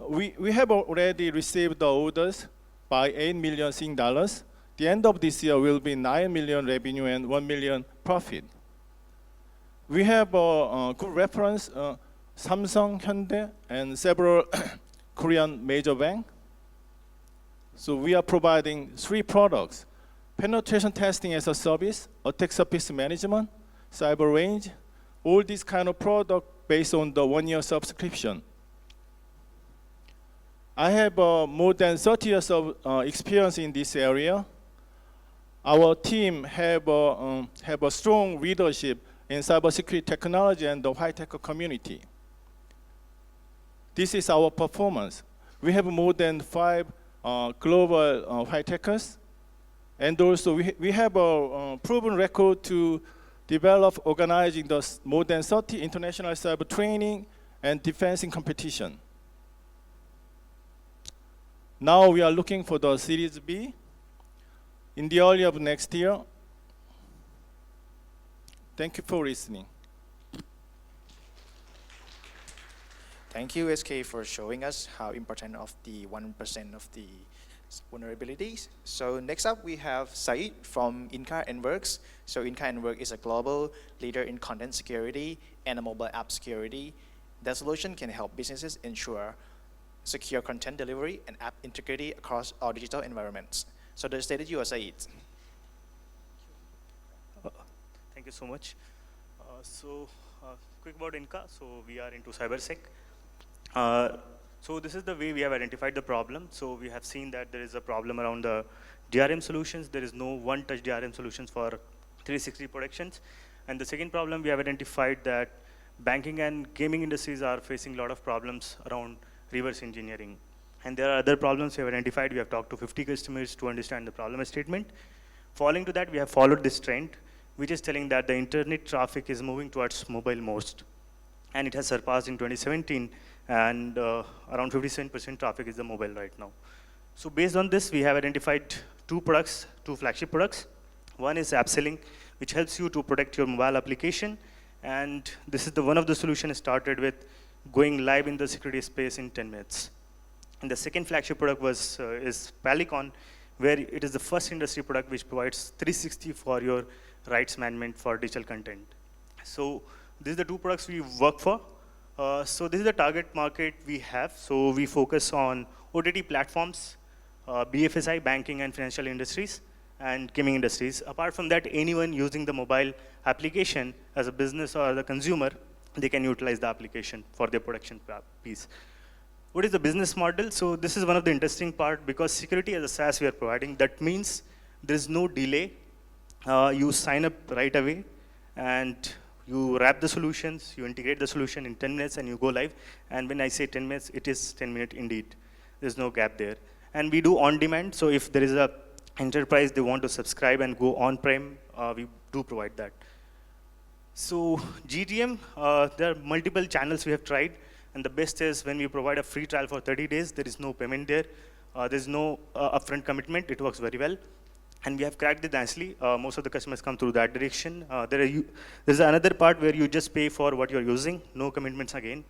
We have already received the orders by 8 million Sing dollars. The end of this year will be 9 million revenue and 1 million profit. We have a good reference, Samsung, Hyundai, and several Korean major banks. So we are providing 3 products: penetration testing as a service, attack surface management, cyber range, all these kind of product based on the 1-year subscription. I have more than 30 years of experience in this area. Our team have a strong leadership in cybersecurity technology and the white hacker community. This is our performance. We have more than 5 global white hackers, and also we have a proven record to develop organizing the more than 30 international cyber training and defense competition. Now we are looking for the Series B in the early of next year. Thank you for listening. Thank you, SK, for showing us how important of the 1% of the vulnerabilities. So next up, we have Said from Inca and Works. So Inca and Works is a global leader in content security and mobile app security. Their solution can help businesses ensure secure content delivery and app integrity across all digital environments. So the stage is yours, Said. Thank you so much. Quick about Inca. So we are into cybersec. So this is the way we have identified the problem. So we have seen that there is a problem around the DRM solutions. There is no one-touch DRM solutions for 360 protections. And the second problem, we have identified that banking and gaming industries are facing a lot of problems around reverse engineering. And there are other problems we have identified. We have talked to 50 customers to understand the problem statement. Following to that, we have followed this trend, which is telling that the internet traffic is moving towards mobile most. And it has surpassed in 2017, and around 57% traffic is the mobile right now. So based on this, we have identified 2 products, 2 flagship products. One is AppSelling, which helps you to protect your mobile application. And this is one of the solutions started with going live in the security space in 10 minutes. And the second flagship product is Palicon, where it is the first industry product which provides 360 for your rights management for digital content. So these are the 2 products we work for. So this is the target market we have. So we focus on OTT platforms, BFSI, banking and financial industries, and gaming industries. Apart from that, anyone using the mobile application as a business or the consumer, they can utilize the application for their production piece. What is the business model? So this is one of the interesting part, because security as a SaaS we are providing. That means there is no delay. You sign up right away, and you wrap the solutions, you integrate the solution in 10 minutes, and you go live. And when I say 10 minutes, it is 10 minutes indeed. There's no gap there. And we do on-demand, so if there is a enterprise, they want to subscribe and go on-prem, we do provide that. So GTM, there are multiple channels we have tried, and the best is when we provide a free trial for 30 days, there is no payment there. There's no upfront commitment. It works very well. And we have cracked it nicely. Most of the customers come through that direction. There's another part where you just pay for what you're using, no commitments again.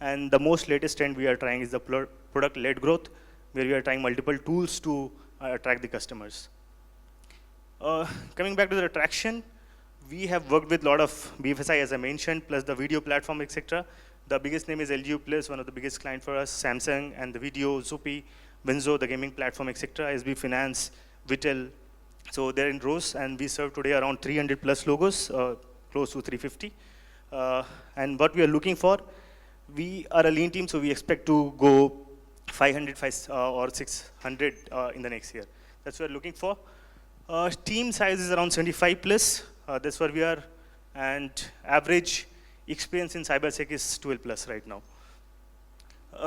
And the most latest trend we are trying is the product-led growth, where we are trying multiple tools to attract the customers. Coming back to the attraction, we have worked with a lot of BFSI, as I mentioned, plus the video platform, etc. The biggest name is LG Plus, one of the biggest clients for us, Samsung, and the video, Zupi, Benzo, the gaming platform, etc., SB Finance, Vitel. So they're in rows, and we serve today around 300 plus logos, close to 350. And what we are looking for, we are a lean team, so we expect to go 500 or 600 in the next year. That's what we're looking for. Team size is around 75 plus. That's where we are. And average experience in cybersec is 12 plus right now.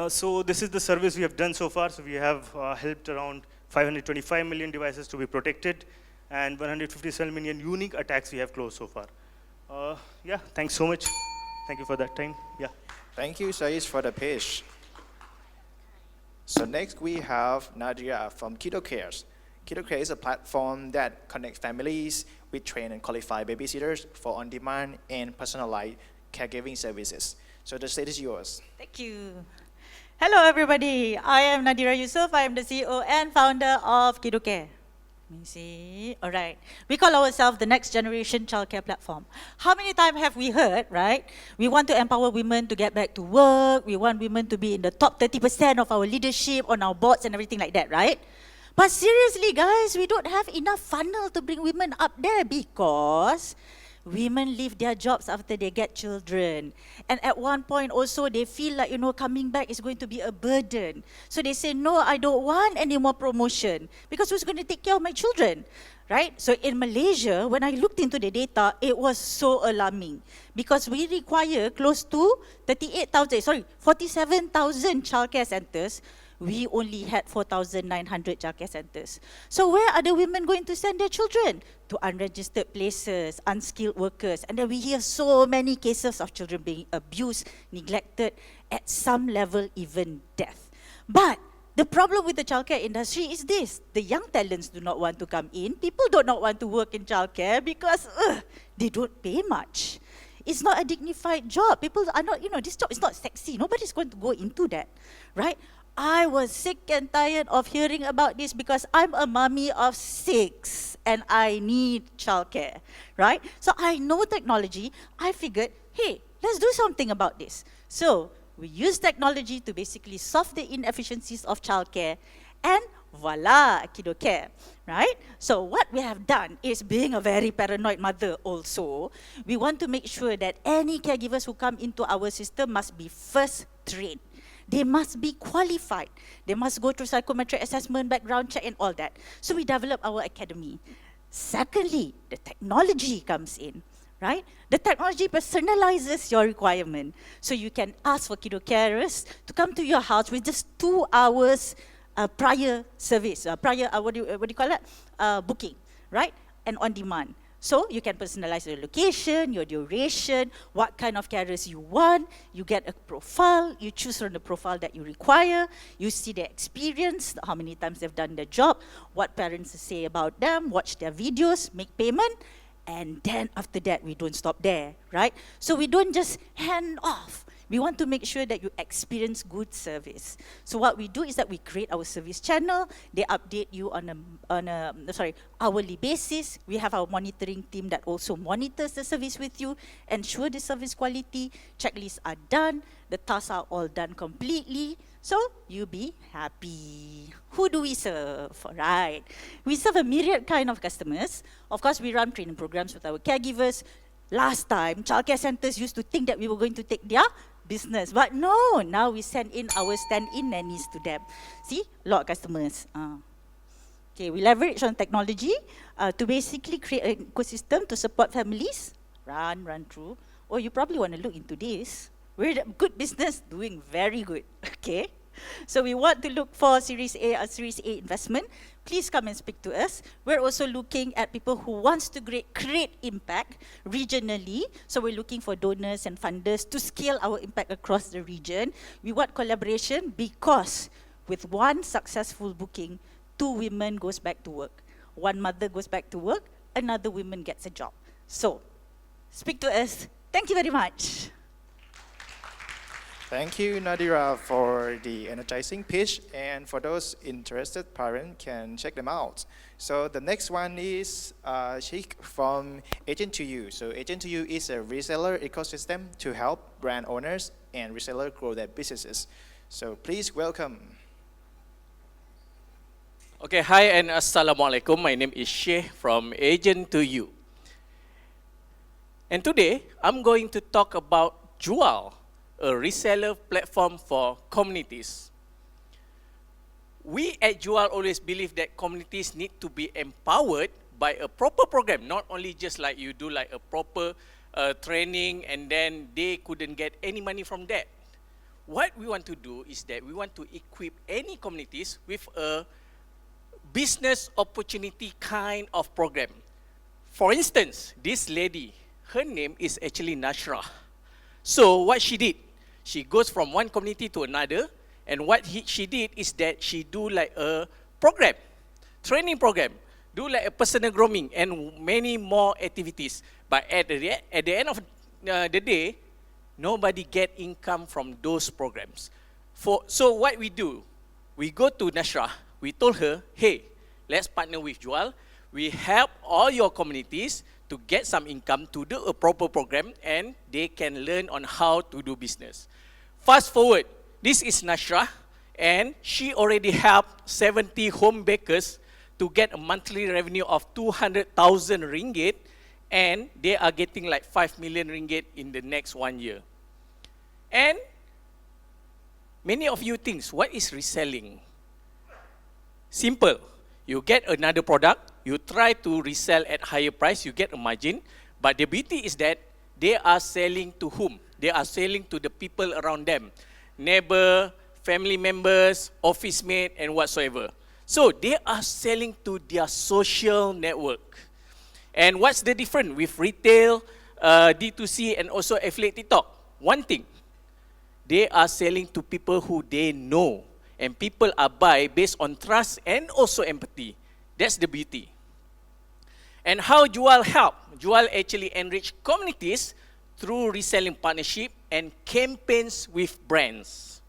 So this is the service we have done so far. So we have helped around 525 million devices to be protected, and 157 million unique attacks we have closed so far. Yeah, thanks so much. Thank you for that time. Yeah. Thank you, Saiz, for the pitch. So next we have Nadia from Kiddo Cares. Kiddo Care is a platform that connects families with trained and qualified babysitters for on-demand and personalized caregiving services. So the stage is yours. Thank you. Hello, everybody. I am Nadira Yusuf. I am the CEO and founder of Kiddo Care. Let me see. All right. We call ourselves the next generation childcare platform. How many times have we heard, right? We want to empower women to get back to work. We want women to be in the top 30% of our leadership on our boards and everything like that, right? But seriously, guys, we don't have enough funnel to bring women up there because women leave their jobs after they get children. And at one point also, they feel like, coming back is going to be a burden. So they say, no, I don't want any more promotion because who's going to take care of my children, right? So in Malaysia, when I looked into the data, it was so alarming because we require close to 47,000 childcare centers. We only had 4,900 childcare centers. So where are the women going to send their children? To unregistered places, unskilled workers. And then we hear so many cases of children being abused, neglected, at some level even death. But the problem with the childcare industry is this. The young talents do not want to come in. People do not want to work in childcare because they don't pay much. It's not a dignified job. People are not, this job is not sexy. Nobody's going to go into that, right? I was sick and tired of hearing about this because I'm a mommy of 6 and I need childcare, right? So I know technology. I figured, hey, let's do something about this. So we use technology to basically solve the inefficiencies of childcare, and voila, Kiddo Care, right? So what we have done is, being a very paranoid mother also, we want to make sure that any caregivers who come into our system must be first trained. They must be qualified. They must go through psychometric assessment, background check, and all that. So we develop our academy. Secondly, the technology comes in, right? The technology personalizes your requirement. So you can ask for Kiddo Carers to come to your house with just 2 hours prior service, what do you call that? Booking, right? And on demand. So you can personalize your location, your duration, what kind of carers you want. You get a profile, you choose from the profile that you require, you see their experience, how many times they've done the job, what parents say about them, watch their videos, make payment, and then after that, we don't stop there, right? So we don't just hand off. We want to make sure that you experience good service. So what we do is that we create our service channel. They update you on a hourly basis. We have our monitoring team that also monitors the service with you, ensure the service quality, checklists are done, the tasks are all done completely. So you be happy. Who do we serve? Right. We serve a myriad kind of customers. Of course, we run training programs with our caregivers. Last time, childcare centers used to think that we were going to take their business. But no, now we send in our stand-in nannies to them. See, a lot of customers. Okay, we leverage on technology to basically create an ecosystem to support families. Run through. Oh, you probably want to look into this. We're a good business, doing very good. Okay. So we want to look for Series A investment. Please come and speak to us. We're also looking at people who wants to create impact regionally. So we're looking for donors and funders to scale our impact across the region. We want collaboration because with one successful booking, 2 women goes back to work. 1 mother goes back to work, another woman gets a job. So speak to us. Thank you very much. Thank you, Nadira, for the energizing pitch. And for those interested, parents can check them out. So the next one is Sheikh from Agent to You. So Agent to You is a reseller ecosystem to help brand owners and resellers grow their businesses. So please welcome. Okay, hi and assalamualaikum. My name is Sheikh from Agent to You. And today, I'm going to talk about Jual, a reseller platform for communities. We at Jual always believe that communities need to be empowered by a proper program, not only just like you do like a proper training, and then they couldn't get any money from that. What we want to do is that we want to equip any communities with a business opportunity kind of program. For instance, this lady, her name is actually Nashra. So what she did, she goes from one community to another, and what she did is that she do like a program, training program, do like a personal grooming and many more activities. But at the end of the day, nobody get income from those programs. So what we do, we go to Nashra, we told her, hey, let's partner with Jual. We help all your communities to get some income to do a proper program, and they can learn on how to do business. Fast forward, this is Nashra, and she already helped 70 home bakers to get a monthly revenue of 200,000 ringgit, and they are getting like 5 million ringgit in the next 1 year. And many of you think, what is reselling? Simple. You get another product, you try to resell at higher price, you get a margin, but the beauty is that they are selling to whom? They are selling to the people around them, neighbor, family members, office mate, and whatsoever. So they are selling to their social network. And what's the difference with retail, D2C, and also affiliate TikTok? One thing, they are selling to people who they know, and people are buy based on trust and also empathy. That's the beauty. And how Jual help? Jual actually enrich communities through reselling partnership and campaigns with brands.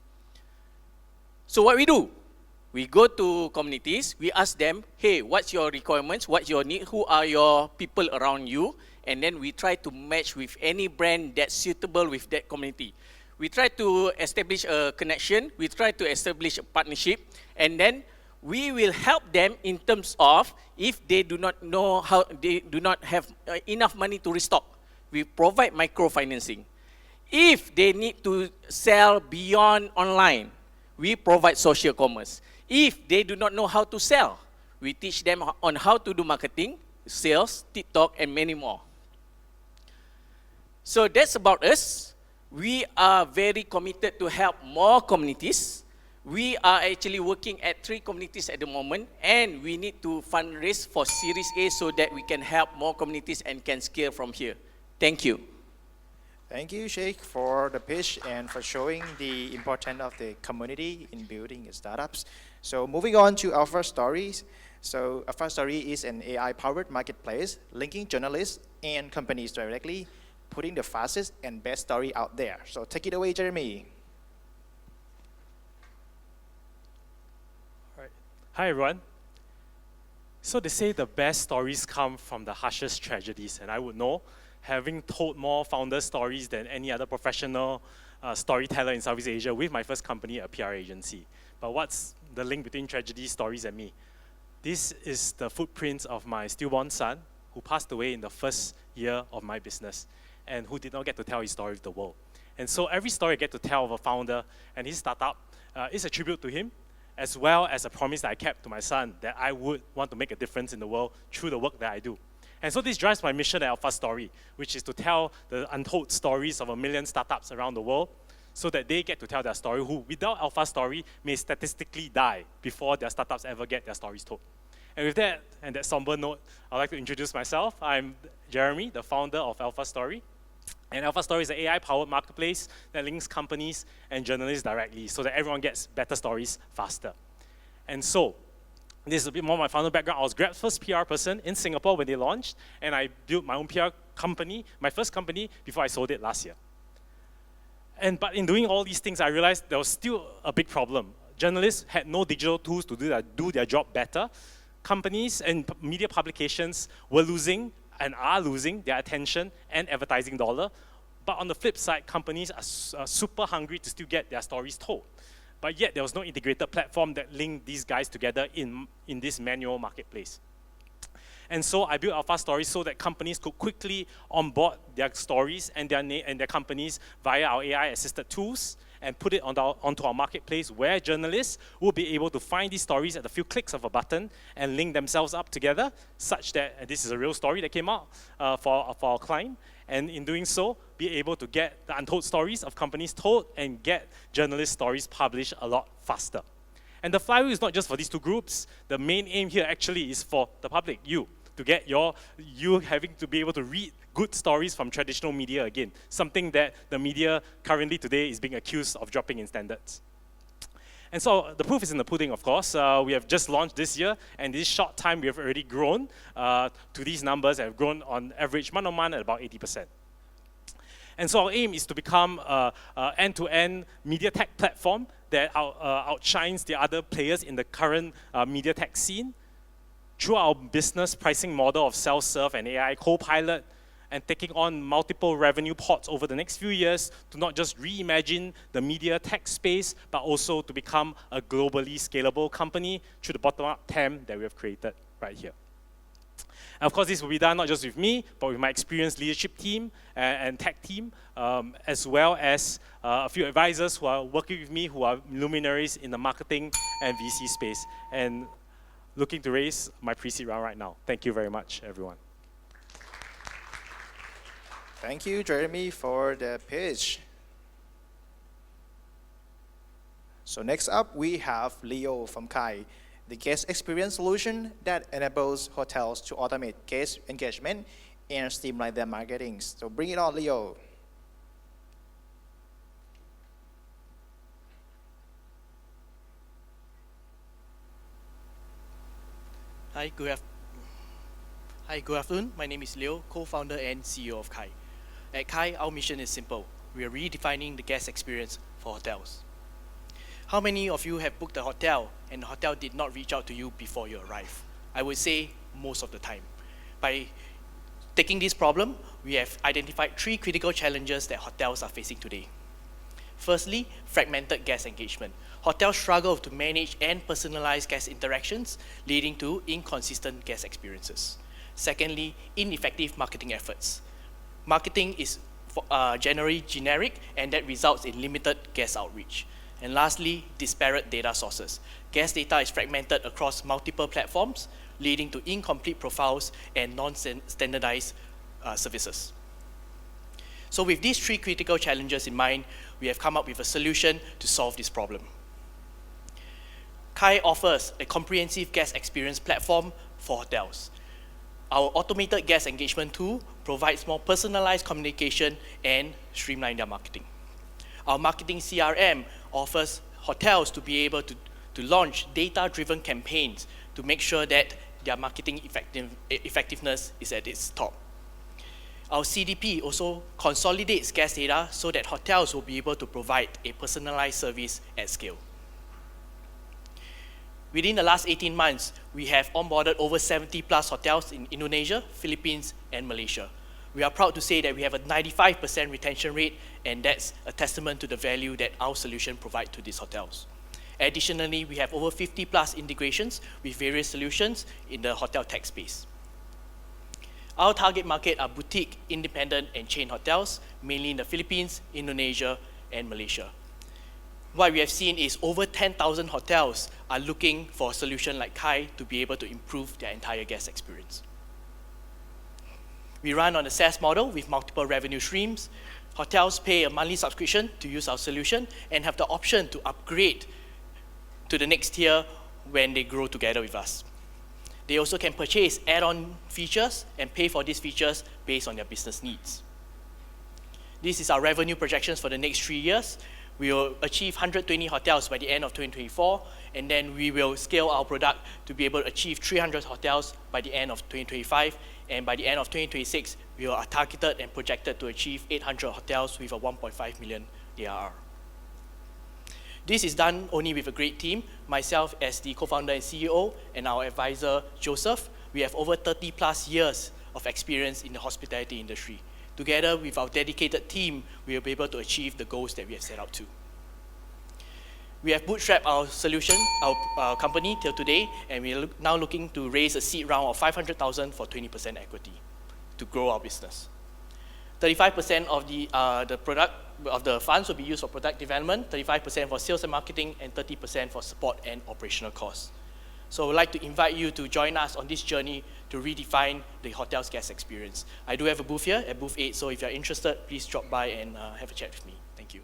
So what we do? We go to communities, we ask them, hey, what's your requirements, what's your need, who are your people around you, and then we try to match with any brand that's suitable with that community. We try to establish a connection, we try to establish a partnership, and then we will help them in terms of if they do not know how, they do not have enough money to restock, we provide microfinancing. If they need to sell beyond online, we provide social commerce. If they do not know how to sell, we teach them on how to do marketing, sales, TikTok, and many more. So that's about us. We are very committed to help more communities. We are actually working at 3 communities at the moment, and we need to fundraise for Series A so that we can help more communities and can scale from here. Thank you. Thank you, Sheikh, for the pitch and for showing the importance of the community in building startups. So moving on to our first stories. So our first story is an AI-powered marketplace linking journalists and companies directly, putting the fastest and best story out there. So take it away, Jeremy. All right. Hi, everyone. So they say the best stories come from the harshest tragedies, and I would know, having told more founder stories than any other professional storyteller in Southeast Asia with my first company, a PR agency. But what's the link between tragedy stories and me? This is the footprints of my stillborn son, who passed away in the first year of my business, and who did not get to tell his story to the world. And so every story I get to tell of a founder and his startup is a tribute to him, as well as a promise that I kept to my son that I would want to make a difference in the world through the work that I do. And so this drives my mission at Alpha Story, which is to tell the untold stories of 1 million startups around the world so that they get to tell their story, who without Alpha Story may statistically die before their startups ever get their stories told. And with that, and that somber note, I'd like to introduce myself. I'm Jeremy, the founder of Alpha Story. And Alpha Story is an AI-powered marketplace that links companies and journalists directly so that everyone gets better stories faster. And so, this is a bit more my founder background. I was Grab's first PR person in Singapore when they launched, and I built my own PR company, my first company, before I sold it last year. But in doing all these things, I realized there was still a big problem. Journalists had no digital tools to do their job better. Companies and media publications were losing and are losing their attention and advertising dollar. But on the flip side, companies are super hungry to still get their stories told. But yet there was no integrated platform that linked these guys together in this manual marketplace. And so I built Alpha Stories so that companies could quickly onboard their stories and their companies via our AI-assisted tools and put it onto our marketplace where journalists will be able to find these stories at a few clicks of a button and link themselves up together such that, and this is a real story that came out for our client, and in doing so, be able to get the untold stories of companies told and get journalist stories published a lot faster. And the flywheel is not just for these two groups. The main aim here actually is for the public, you, to get you having to be able to read good stories from traditional media again, something that the media currently today is being accused of dropping in standards. And so the proof is in the pudding, of course. We have just launched this year, and in this short time, we have already grown to these numbers and have grown on average month-on-month at about 80%. And so our aim is to become an end-to-end media tech platform that outshines the other players in the current media tech scene through our business pricing model of self-serve and AI co-pilot, and taking on multiple revenue pods over the next few years to not just reimagine the media tech space, but also to become a globally scalable company through the bottom-up TAM that we have created right here. And of course, this will be done not just with me, but with my experienced leadership team and tech team, as well as a few advisors who are working with me who are luminaries in the marketing and VC space, and looking to raise my pre-seed round right now. Thank you very much, everyone. Thank you, Jeremy, for the pitch. So next up, we have Leo from Kai, the guest experience solution that enables hotels to automate guest engagement and streamline their marketing. So bring it on, Leo. Hi, good afternoon. My name is Leo, co-founder and CEO of Kai. At Kai, our mission is simple. We are redefining the guest experience for hotels. How many of you have booked a hotel and the hotel did not reach out to you before you arrive? I would say most of the time. By taking this problem, we have identified 3 critical challenges that hotels are facing today. Firstly, fragmented guest engagement. Hotels struggle to manage and personalize guest interactions, leading to inconsistent guest experiences. Secondly, ineffective marketing efforts. Marketing is generally generic, and that results in limited guest outreach. And lastly, disparate data sources. Guest data is fragmented across multiple platforms, leading to incomplete profiles and non-standardized services. So with these 3 critical challenges in mind, we have come up with a solution to solve this problem. Kai offers a comprehensive guest experience platform for hotels. Our automated guest engagement tool provides more personalized communication and streamline their marketing. Our marketing CRM offers hotels to be able to launch data-driven campaigns to make sure that their marketing effectiveness is at its top. Our CDP also consolidates guest data so that hotels will be able to provide a personalized service at scale. Within the last 18 months, we have onboarded over 70 plus hotels in Indonesia, Philippines, and Malaysia. We are proud to say that we have a 95% retention rate, and that's a testament to the value that our solution provides to these hotels. Additionally, we have over 50 plus integrations with various solutions in the hotel tech space. Our target market are boutique, independent, and chain hotels, mainly in the Philippines, Indonesia, and Malaysia. What we have seen is over 10,000 hotels are looking for a solution like Kai to be able to improve their entire guest experience. We run on a SaaS model with multiple revenue streams. Hotels pay a monthly subscription to use our solution and have the option to upgrade to the next tier when they grow together with us. They also can purchase add-on features and pay for these features based on their business needs. This is our revenue projections for the next 3 years. We will achieve 120 hotels by the end of 2024, and then we will scale our product to be able to achieve 300 hotels by the end of 2025, and by the end of 2026, we are targeted and projected to achieve 800 hotels with a 1.5 million ARR. This is done only with a great team, myself as the co-founder and CEO, and our advisor, Joseph. We have over 30 plus years of experience in the hospitality industry. Together with our dedicated team, we will be able to achieve the goals that we have set out to. We have bootstrapped our solution, our company till today, and we are now looking to raise a seed round of 500,000 for 20% equity to grow our business. 35% of the funds will be used for product development, 35% for sales and marketing, and 30% for support and operational costs. So I'd like to invite you to join us on this journey to redefine the hotel's guest experience. I do have a booth here at booth 8, so if you're interested, please drop by and have a chat with me. Thank you.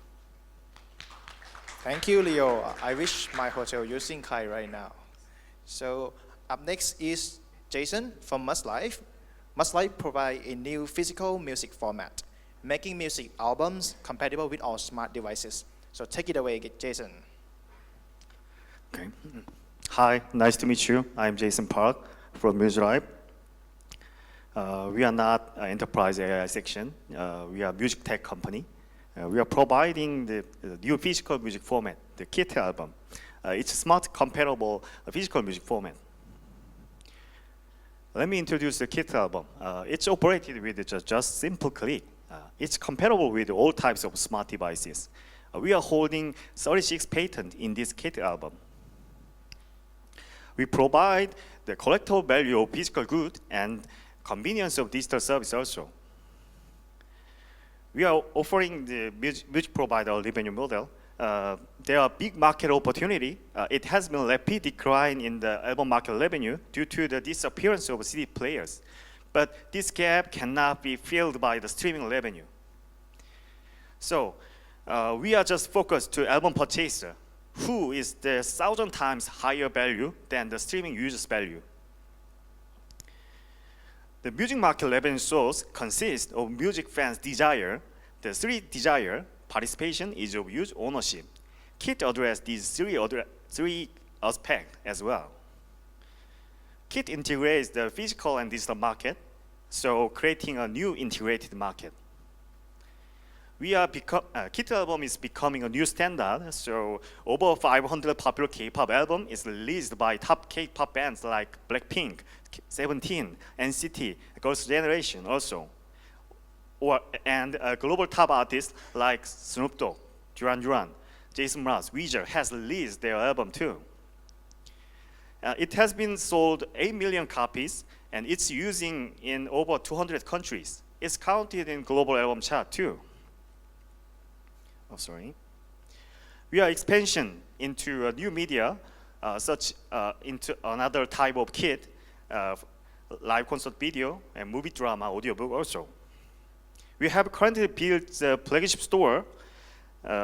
Thank you, Leo. I wish my hotel using Kai right now. So up next is Jason from Must Life. Must Life provide a new physical music format, making music albums compatible with all smart devices. So take it away, Jason. Okay. Hi, nice to meet you. I'm Jason Park from MuseLive. We are not an enterprise AI section. We are a music tech company. We are providing the new physical music format, the Kit album. It's a smart, comparable physical music format. Let me introduce the Kit album. It's operated with just simple click. It's compatible with all types of smart devices. We are holding 36 patents in this Kit album. We provide the collectible value of physical good and convenience of digital service also. We are offering the music provider revenue model. There are big market opportunity. It has been rapid decline in the album market revenue due to the disappearance of CD players. But this gap cannot be filled by the streaming revenue. So we are just focused to album purchaser, who is the 1,000 times higher value than the streaming user's value. The music market revenue source consists of music fans' desire. The three desire: participation, ease of use, ownership. Kit address these three aspects as well. Kit integrates the physical and digital market, so creating a new integrated market. Kit album is becoming a new standard, so over 500 popular K-pop album is released by top K-pop bands like Blackpink, 17, NCT, Girls' Generation also. And global top artists like Snoop Dogg, Duran Duran, Jason Mraz, Weezer has released their album too. It has been sold 8 million copies, and it's using in over 200 countries. It's counted in global album chart too. We are expansion into a new media, into another type of kit, live concert video and movie drama audiobook also. We have currently built the flagship store.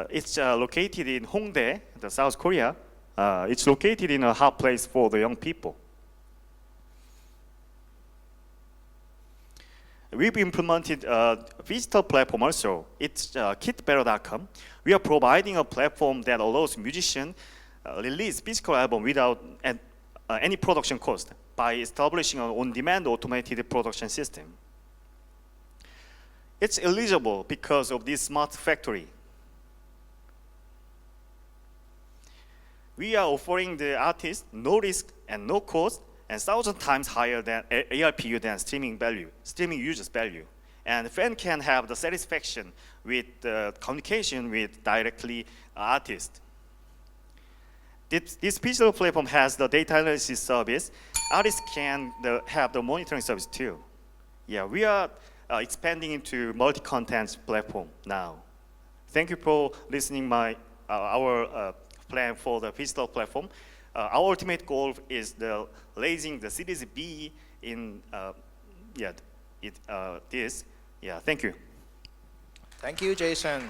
It's located in Hongdae, South Korea. It's located in a hot place for the young people. We've implemented a digital platform also. It's kitbetter.com. We are providing a platform that allows musicians release physical album without any production cost by establishing an on-demand automated production system. It's eligible because of this smart factory. We are offering the artist no risk and no cost, and 1,000 times higher than ARPU than streaming users value. And fan can have the satisfaction with the communication with directly artist. This digital platform has the data analysis service. Artists can have the monitoring service too. Yeah, we are expanding into multi-content platform now. Thank you for listening our plan for the digital platform. Our ultimate goal is raising the Series B in this. Yeah, thank you. Thank you, Jason.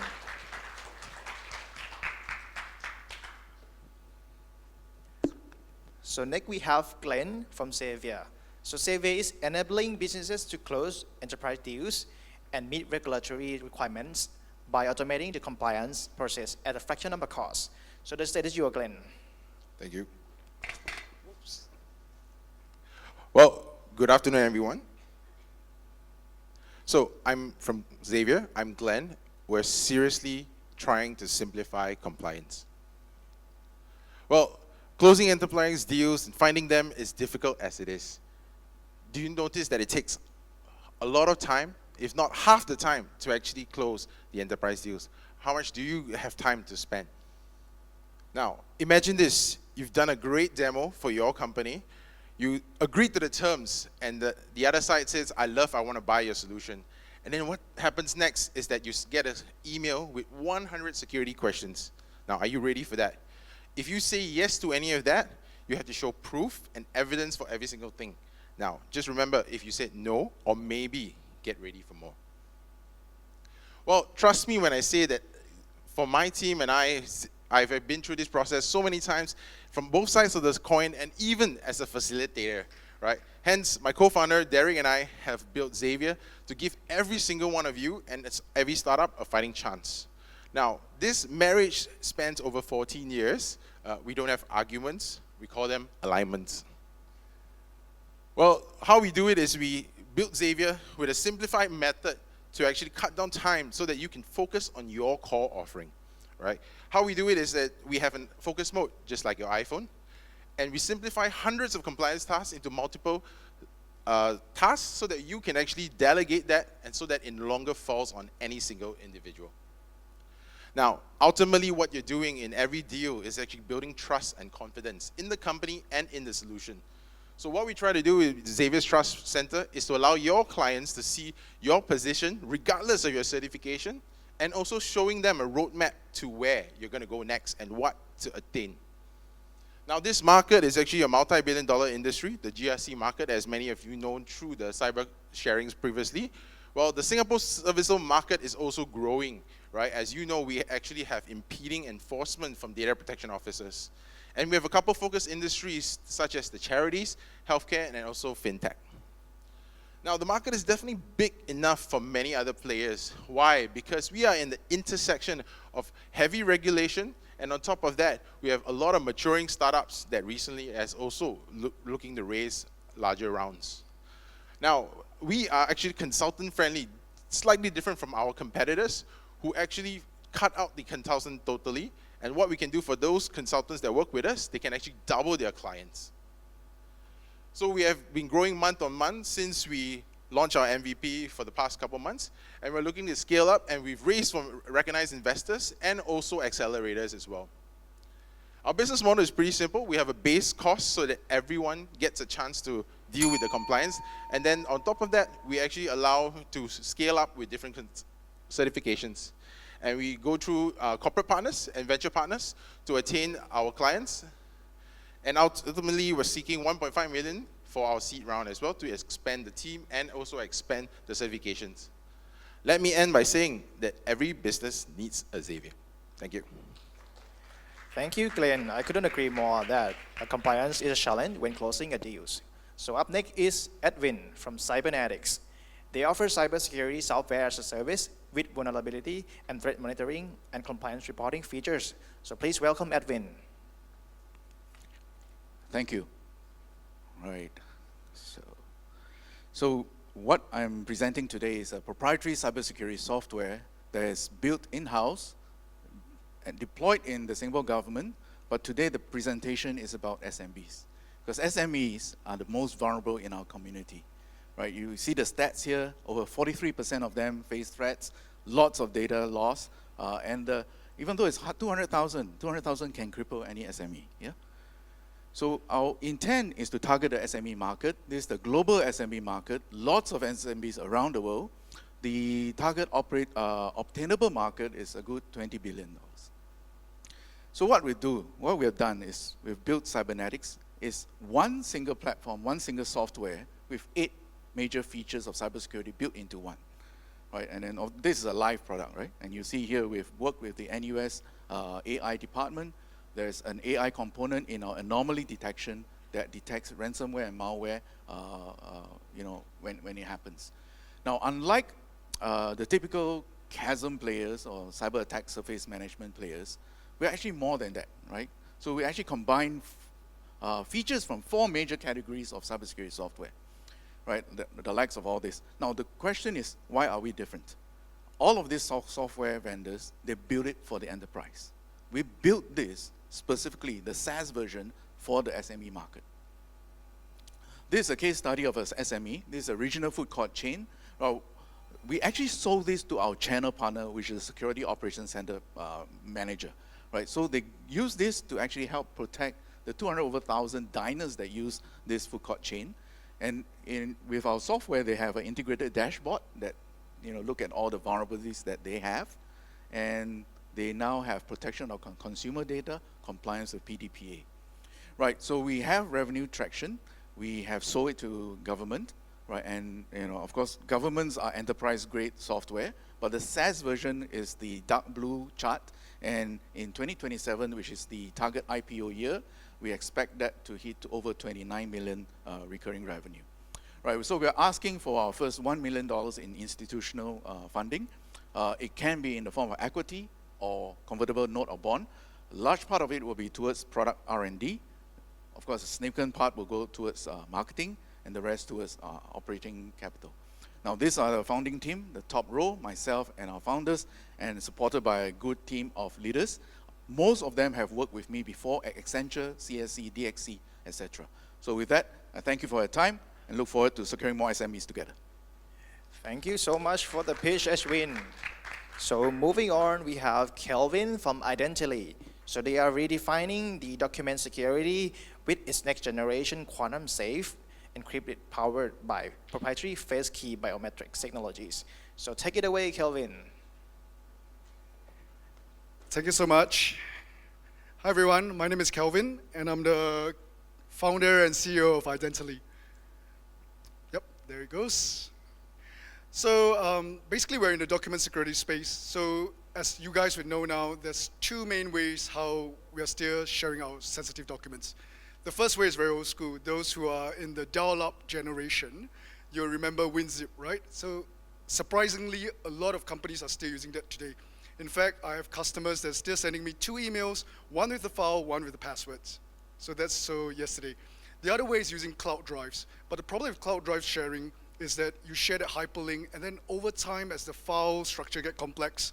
So next we have Glenn from Xavier. So Xavier is enabling businesses to close enterprise deals and meet regulatory requirements by automating the compliance process at a fraction of the cost. So the stage is yours, Glenn. Thank you. Well, good afternoon, everyone. So I'm from Xavier. I'm Glenn. We're seriously trying to simplify compliance. Well, closing enterprise deals and finding them is difficult as it is. Do you notice that it takes a lot of time, if not half the time, to actually close the enterprise deals? How much do you have time to spend? Now, imagine this. You've done a great demo for your company. You agreed to the terms, and the other side says, I want to buy your solution. And then what happens next is that you get an email with 100 security questions. Now, are you ready for that? If you say yes to any of that, you have to show proof and evidence for every single thing. Now, just remember, if you said no or maybe, get ready for more. Well, trust me when I say that for my team and I've been through this process so many times from both sides of this coin and even as a facilitator, right? Hence, my co-founder, Derek, and I have built Xavier to give every single one of you and every startup a fighting chance. Now, this marriage spans over 14 years. We don't have arguments. We call them alignments. Well, how we do it is we built Xavier with a simplified method to actually cut down time so that you can focus on your core offering, right? How we do it is that we have a focus mode, just like your iPhone, and we simplify hundreds of compliance tasks into multiple tasks so that you can actually delegate that and so that it no longer falls on any single individual. Now, ultimately what you're doing in every deal is actually building trust and confidence in the company and in the solution. So what we try to do with Xavier's Trust Center is to allow your clients to see your position regardless of your certification and also showing them a roadmap to where you're going to go next and what to attain. Now this market is actually a multi-billion-dollar industry, the GRC market, as many of you know through the cyber sharings previously. Well, the Singapore serviceable market is also growing, right? As you know, we actually have impeding enforcement from data protection officers. And we have a couple focus industries such as the charities, healthcare, and also fintech. Now, the market is definitely big enough for many other players. Why? Because we are in the intersection of heavy regulation, and on top of that, we have a lot of maturing startups that recently has also looking to raise larger rounds. Now, we are actually consultant-friendly, slightly different from our competitors who actually cut out the consultant totally. And what we can do for those consultants that work with us, they can actually double their clients. So we have been growing month on month since we launched our MVP for the past couple months. And we're looking to scale up, and we've raised from recognized investors and also accelerators as well. Our business model is pretty simple. We have a base cost so that everyone gets a chance to deal with the compliance. And then on top of that, we actually allow to scale up with different certifications. And we go through corporate partners and venture partners to attain our clients. And ultimately, we're seeking 1.5 million for our seed round as well to expand the team and also expand the certifications. Let me end by saying that every business needs a Xavier. Thank you. Thank you, Glenn. I couldn't agree more on that. Compliance is a challenge when closing a deal. So up next is Edwin from Cybernetics. They offer cybersecurity software as a service with vulnerability and threat monitoring and compliance reporting features. So please welcome Edwin. Thank you. Right. So what I'm presenting today is a proprietary cybersecurity software that is built in-house and deployed in the Singapore government. But today the presentation is about SMBs, because SMEs are the most vulnerable in our community. Right, you see the stats here, over 43% of them face threats, lots of data loss, and even though it's 200,000 can cripple any SME, yeah? So our intent is to target the SME market. This is the global SME market, lots of SMBs around the world. The target obtainable market is a good $20 billion. So what we have done is we've built Cybernetics, is one single platform, one single software with 8 major features of cybersecurity built into one, right? And then this is a live product, right? And you see here we've worked with the NUS AI department. There's an AI component in our anomaly detection that detects ransomware and malware, when it happens. Now, unlike the typical chasm players or cyber attack surface management players, we're actually more than that, right? So we actually combine features from 4 major categories of cybersecurity software. Right, the likes of all this. Now the question is, why are we different? All of these software vendors, they build it for the enterprise. We built this specifically, the SaaS version, for the SME market. This is a case study of an SME. This is a regional food court chain. We actually sold this to our channel partner, which is a security operations center manager. Right, so they use this to actually help protect the 200,000 diners that use this food court chain. And with our software, they have an integrated dashboard that look at all the vulnerabilities that they have, and they now have protection of consumer data, compliance with PDPA. Right, so we have revenue traction. We have sold it to government, right? And of course, governments are enterprise-grade software, but the SaaS version is the dark blue chart. And in 2027, which is the target IPO year, we expect that to hit over 29 million recurring revenue. Right, so we're asking for our first $1 million in institutional funding. It can be in the form of equity or convertible note or bond. A large part of it will be towards product R&D. Of course, a significant part will go towards marketing, and the rest towards operating capital. Now, these are the founding team, the top row, myself and our founders, and supported by a good team of leaders. Most of them have worked with me before at Accenture, CSC, DXC, etc. So with that, I thank you for your time and look forward to securing more SMEs together. Thank you so much for the pitch, Ashwin. So moving on, we have Kelvin from Identity. So they are redefining the document security with its next generation quantum safe, encrypted, powered by proprietary face key biometrics technologies. So take it away, Kelvin. Thank you so much. Hi everyone, my name is Kelvin, and I'm the founder and CEO of Identity. Yep, there it goes. So basically we're in the document security space. So as you guys would know now, there's two main ways how we are still sharing our sensitive documents. The first way is very old school. Those who are in the dial-up generation, you'll remember WinZip, right? So surprisingly, a lot of companies are still using that today. In fact, I have customers that are still sending me 2 emails, one with the file, one with the passwords. So that's so yesterday. The other way is using cloud drives. But the problem with cloud drive sharing is that you share that hyperlink, and then over time, as the file structure gets complex,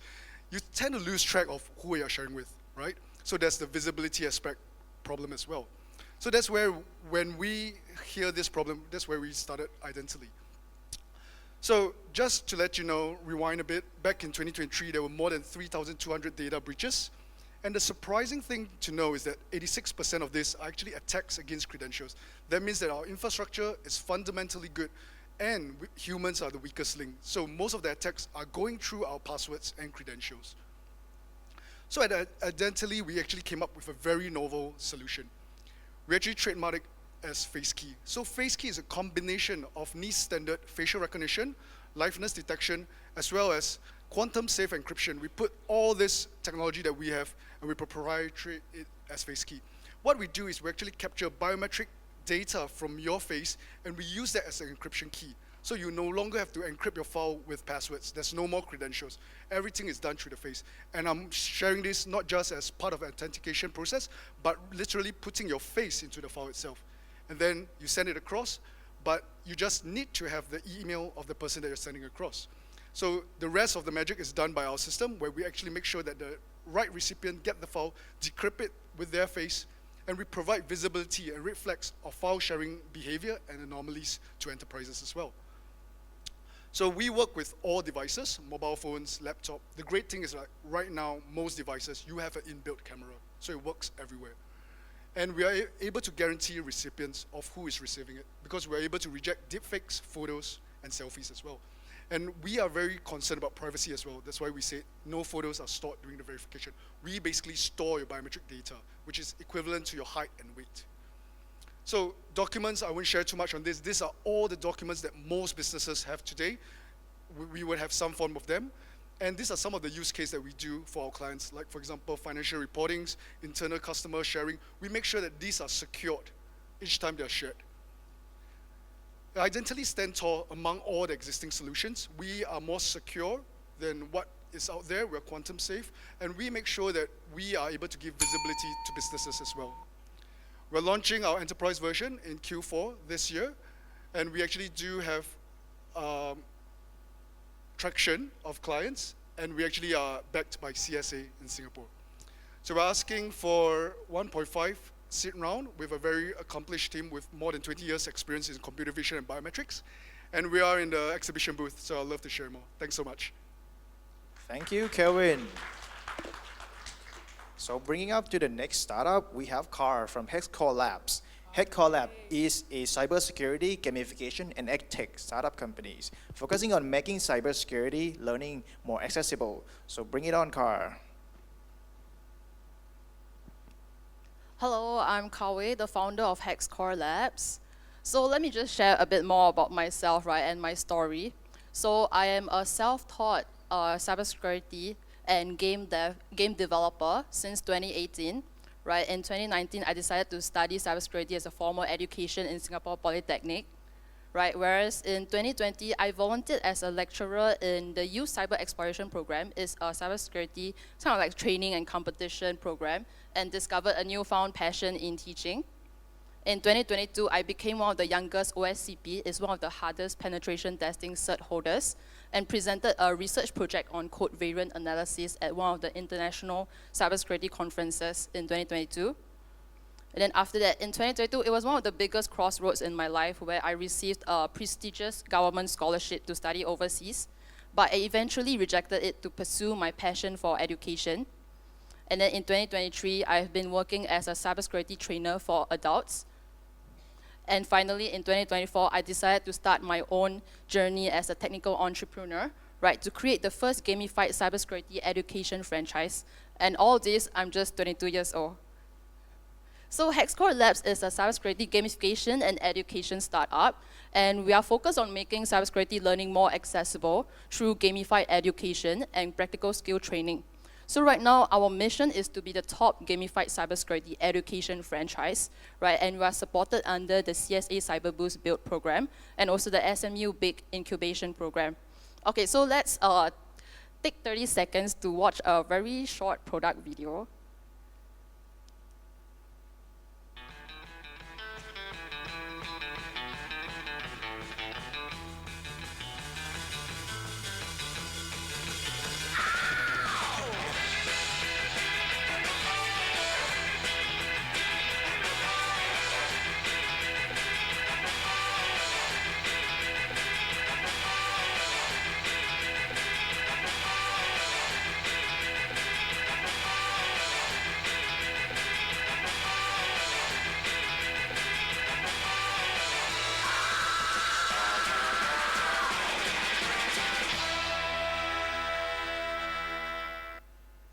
you tend to lose track of who you're sharing with, right? So that's the visibility aspect problem as well. So that's where, when we hear this problem, that's where we started Identity. So just to let you know, rewind a bit, back in 2023, there were more than 3,200 data breaches. And the surprising thing to know is that 86% of this are actually attacks against credentials. That means that our infrastructure is fundamentally good, and humans are the weakest link. So most of the attacks are going through our passwords and credentials. So at Identity, we actually came up with a very novel solution. We actually trademarked it as Face Key. So Face Key is a combination of NIST standard facial recognition, liveness detection, as well as quantum safe encryption. We put all this technology that we have, and we proprietary it as Face Key. What we do is we actually capture biometric data from your face, and we use that as an encryption key. So you no longer have to encrypt your file with passwords. There's no more credentials. Everything is done through the face. And I'm sharing this not just as part of the authentication process, but literally putting your face into the file itself. And then you send it across, but you just need to have the email of the person that you're sending across. So the rest of the magic is done by our system, where we actually make sure that the right recipient get the file, decrypt it with their face, and we provide visibility and red flags of file sharing behavior and anomalies to enterprises as well. So we work with all devices, mobile phones, laptop. The great thing is like right now, most devices, you have an inbuilt camera, so it works everywhere. And we are able to guarantee recipients of who is receiving it, because we're able to reject deepfakes, photos, and selfies as well. And we are very concerned about privacy as well. That's why we say no photos are stored during the verification. We basically store your biometric data, which is equivalent to your height and weight. So documents, I won't share too much on this. These are all the documents that most businesses have today. We would have some form of them. And these are some of the use cases that we do for our clients, like for example, financial reportings, internal customer sharing. We make sure that these are secured each time they're shared. Identity stands tall among all the existing solutions. We are more secure than what is out there. We're quantum safe, and we make sure that we are able to give visibility to businesses as well. We're launching our enterprise version in Q4 this year, and we actually do have traction of clients, and we actually are backed by CSA in Singapore. So we're asking for 1.5 seed round with a very accomplished team with more than 20 years experience in computer vision and biometrics. And we are in the exhibition booth, so I'd love to share more. Thanks so much. Thank you, Kelvin. So bringing up to the next startup, we have Carr from Hexcore Labs. Hexcore Lab is a cybersecurity, gamification, and edtech startup company focusing on making cybersecurity learning more accessible. So bring it on, Carr. Hello, I'm Kawe, the founder of HexCore Labs. So let me just share a bit more about myself, right, and my story. So I am a self-taught cybersecurity and game developer since 2018. Right, in 2019, I decided to study cybersecurity as a formal education in Singapore Polytechnic. Right, whereas in 2020, I volunteered as a lecturer in the Youth Cyber Exploration Program. It's a cybersecurity kind of like training and competition program, and discovered a newfound passion in teaching. In 2022, I became one of the youngest OSCP, is one of the hardest penetration testing cert holders, and presented a research project on code variant analysis at one of the international cybersecurity conferences in 2022. And then after that, in 2022, it was one of the biggest crossroads in my life where I received a prestigious government scholarship to study overseas, but I eventually rejected it to pursue my passion for education. And then in 2023, I've been working as a cybersecurity trainer for adults. And finally, in 2024, I decided to start my own journey as a technical entrepreneur, right, to create the first gamified cybersecurity education franchise. And all this, I'm just 22 years old. So HexCore Labs is a cybersecurity gamification and education startup, and we are focused on making cybersecurity learning more accessible through gamified education and practical skill training. So right now, our mission is to be the top gamified cybersecurity education franchise, right? And we are supported under the CSA CyberBoost Build program and also the SMU Big Incubation program. Okay, so let's take 30 seconds to watch a very short product video.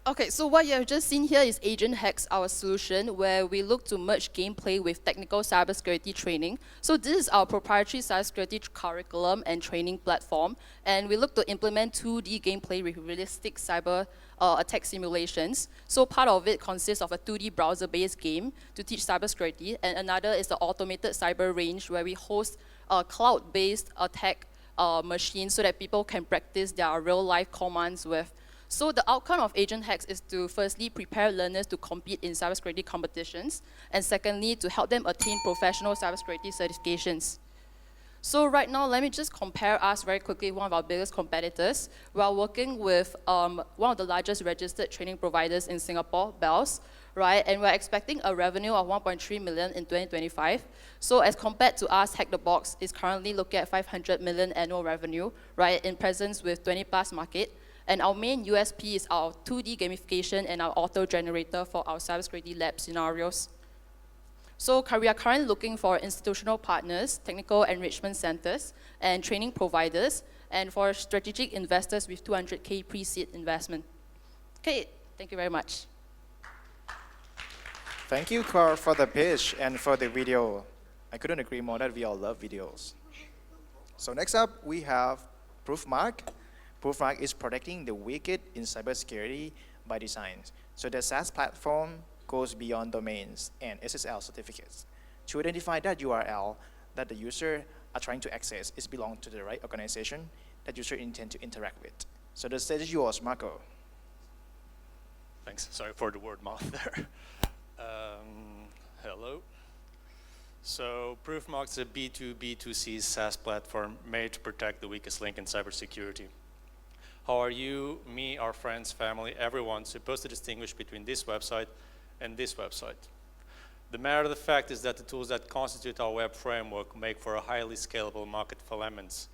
Okay, so what you have just seen here is Agent Hex, our solution, where we look to merge gameplay with technical cybersecurity training. So this is our proprietary cybersecurity curriculum and training platform, and we look to implement 2D gameplay with realistic cyber attack simulations. So part of it consists of a 2D browser-based game to teach cybersecurity, and another is the automated cyber range, where we host a cloud-based attack machine so that people can practice their real-life commands with. So the outcome of Agent Hex is to firstly prepare learners to compete in cybersecurity competitions, and secondly to help them attain professional cybersecurity certifications. So right now, let me just compare us very quickly with one of our biggest competitors. We are working with one of the largest registered training providers in Singapore, Bells, right? And we're expecting a revenue of 1.3 million in 2025. So as compared to us, Hack the Box is currently looking at 500 million annual revenue, right, in presence with 20 plus market. And our main USP is our 2D gamification and our auto generator for our cybersecurity lab scenarios. So we are currently looking for institutional partners, technical enrichment centers, and training providers, and for strategic investors with 200K pre-seed investment. Okay, thank you very much. Thank you, Carl, for the pitch and for the video. I couldn't agree more that we all love videos. So next up, we have Proofmark. Proofmark is protecting the wicked in cybersecurity by design. So the SaaS platform goes beyond domains and SSL certificates to identify that URL that the user are trying to access is belong to the right organization that user intend to interact with. So the stage is yours, Marco. Thanks. Sorry for the word mouth there. Hello. So Proofmark is a B2B2C SaaS platform made to protect the weakest link in cybersecurity. How are you, me, our friends, family, everyone supposed to distinguish between this website and this website? The matter of the fact is that the tools that constitute our web framework make for a highly scalable market for lemons.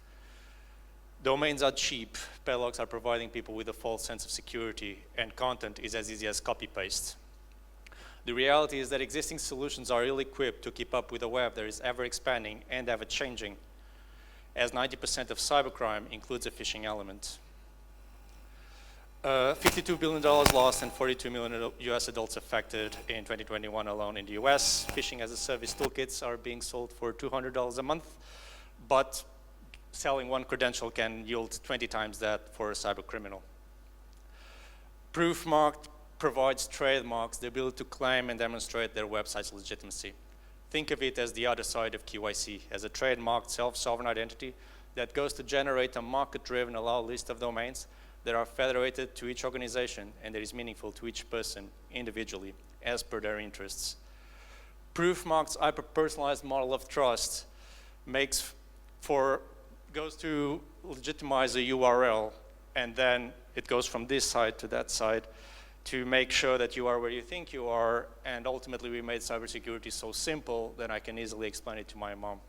Domains are cheap, padlocks are providing people with a false sense of security, and content is as easy as copy-paste. The reality is that existing solutions are ill-equipped to keep up with a web that is ever-expanding and ever-changing, as 90% of cybercrime includes a phishing element. $52 billion lost and 42 million US adults affected in 2021 alone in the US. Phishing as a service toolkits are being sold for $200 a month, but selling one credential can yield 20 times that for a cyber criminal. Proofmark provides trademarks the ability to claim and demonstrate their website's legitimacy. Think of it as the other side of QIC, as a trademarked self-sovereign identity that goes to generate a market-driven allowed list of domains that are federated to each organization and that is meaningful to each person individually as per their interests. Proofmark's hyper-personalized model of trust goes to legitimize a URL, and then it goes from this side to that side to make sure that you are where you think you are, and ultimately we made cybersecurity so simple that I can easily explain it to my mom.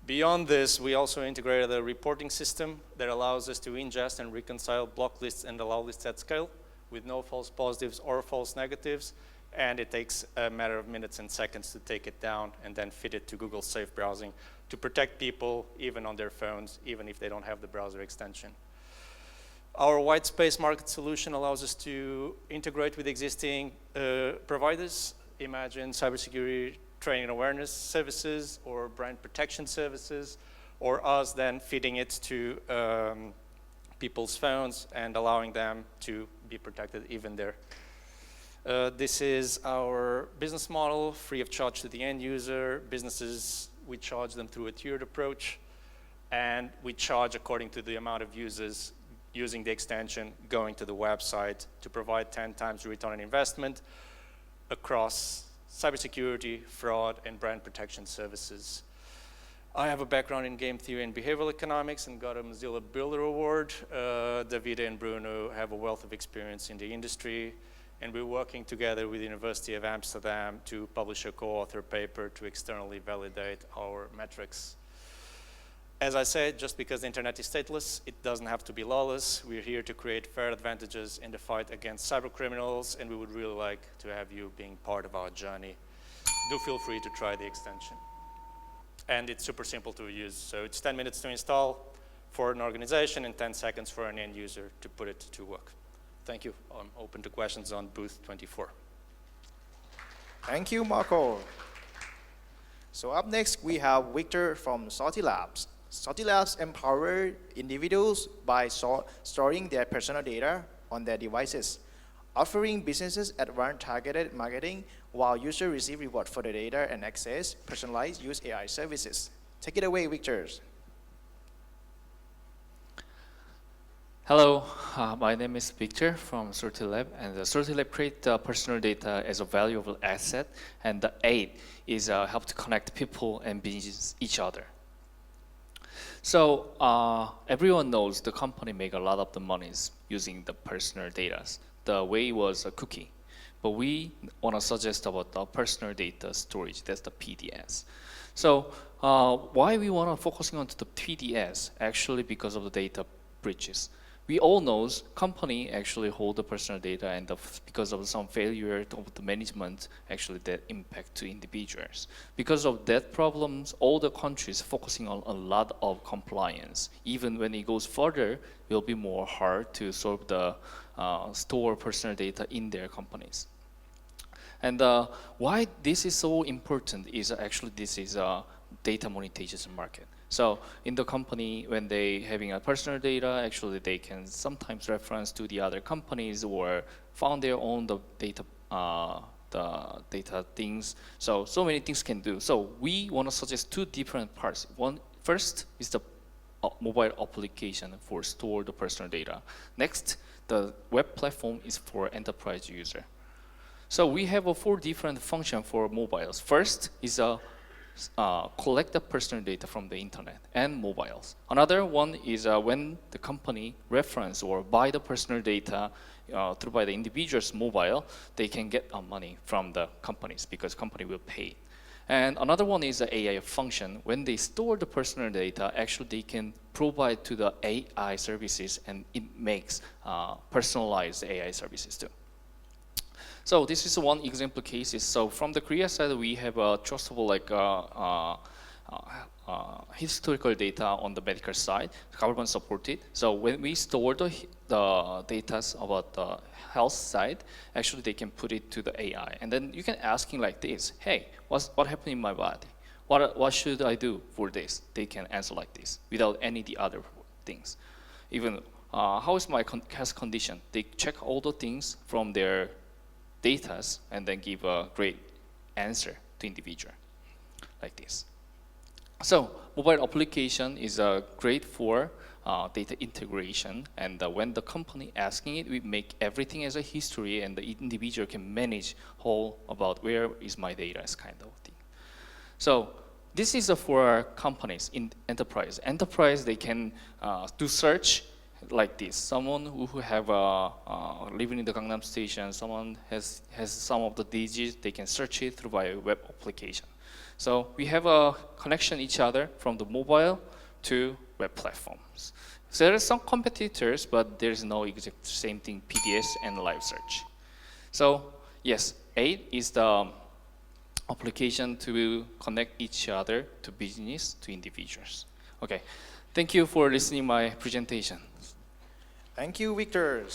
Beyond this, we also integrated a reporting system that allows us to ingest and reconcile block lists and allow lists at scale with no false positives or false negatives, and it takes a matter of minutes and seconds to take it down and then fit it to Google Safe Browsing to protect people even on their phones, even if they don't have the browser extension. Our white space market solution allows us to integrate with existing providers. Imagine cybersecurity training and awareness services or brand protection services, or us then feeding it to people's phones and allowing them to be protected even there. This is our business model, free of charge to the end user. Businesses, we charge them through a tiered approach, and we charge according to the amount of users using the extension, going to the website to provide 10 times return on investment across cybersecurity, fraud, and brand protection services. I have a background in game theory and behavioral economics and got a Mozilla Builder Award. Davide and Bruno have a wealth of experience in the industry, and we're working together with the University of Amsterdam to publish a co-author paper to externally validate our metrics. As I said, just because the internet is stateless, it doesn't have to be lawless. We're here to create fair advantages in the fight against cyber criminals, and we would really like to have you being part of our journey. Do feel free to try the extension. And it's super simple to use. So it's 10 minutes to install for an organization and 10 seconds for an end user to put it to work. Thank you. I'm open to questions on booth 24. Thank you, Marco. So up next, we have Victor from Salty Labs. Salty Labs empower individuals by storing their personal data on their devices, offering businesses advanced targeted marketing while users receive reward for the data and access personalized use AI services. Take it away, Victor. Hello, my name is Victor from Salty Lab, and the Salty Lab creates personal data as a valuable asset, and the aid is help to connect people and business each other. So everyone knows the company make a lot of the monies using the personal data. The way was a cookie, but we want to suggest about the personal data storage. That's the PDS. So why we want to focusing on the PDS? Actually, because of the data breaches. We all know company actually hold the personal data, and because of some failure of the management, actually that impact to individuals. Because of that problems, all the countries focusing on a lot of compliance. Even when it goes further, it will be more hard to solve the store personal data in their companies. And why this is so important is actually this is a data monetization market. So in the company, when they having a personal data, actually they can sometimes reference to the other companies or found their own the data things. So many things can do. So we want to suggest two different parts. First is the mobile application for store the personal data. Next, the web platform is for enterprise user. So we have 4 different functions for mobiles. First is a collect the personal data from the internet and mobiles. Another one is when the company reference or buy the personal data through by the individual's mobile, they can get money from the companies because company will pay. And another one is the AI function. When they store the personal data, actually they can provide to the AI services, and it makes personalized AI services too. So this is one example cases. So from the Korea side, we have a trustable historical data on the medical side, government supported. So when we store the data about the health side, actually they can put it to the AI. And then you can ask him like this, hey, what happened in my body? What should I do for this? They can answer like this without any of the other things. Even how is my health condition? They check all the things from their data and then give a great answer to individual like this. So mobile application is great for data integration, and when the company asking it, we make everything as a history, and the individual can manage whole about where is my data as kind of thing. So this is for companies in enterprise. Enterprise, they can do search like this. Someone who have living in the Gangnam Station, someone has some of the digits, they can search it through by web application. So we have a connection each other from the mobile to web platforms. So there are some competitors, but there is no exact same thing, PDS and live search. So yes, 8 is the application to connect each other to business, to individuals. Okay, thank you for listening my presentation. Thank you, Victor.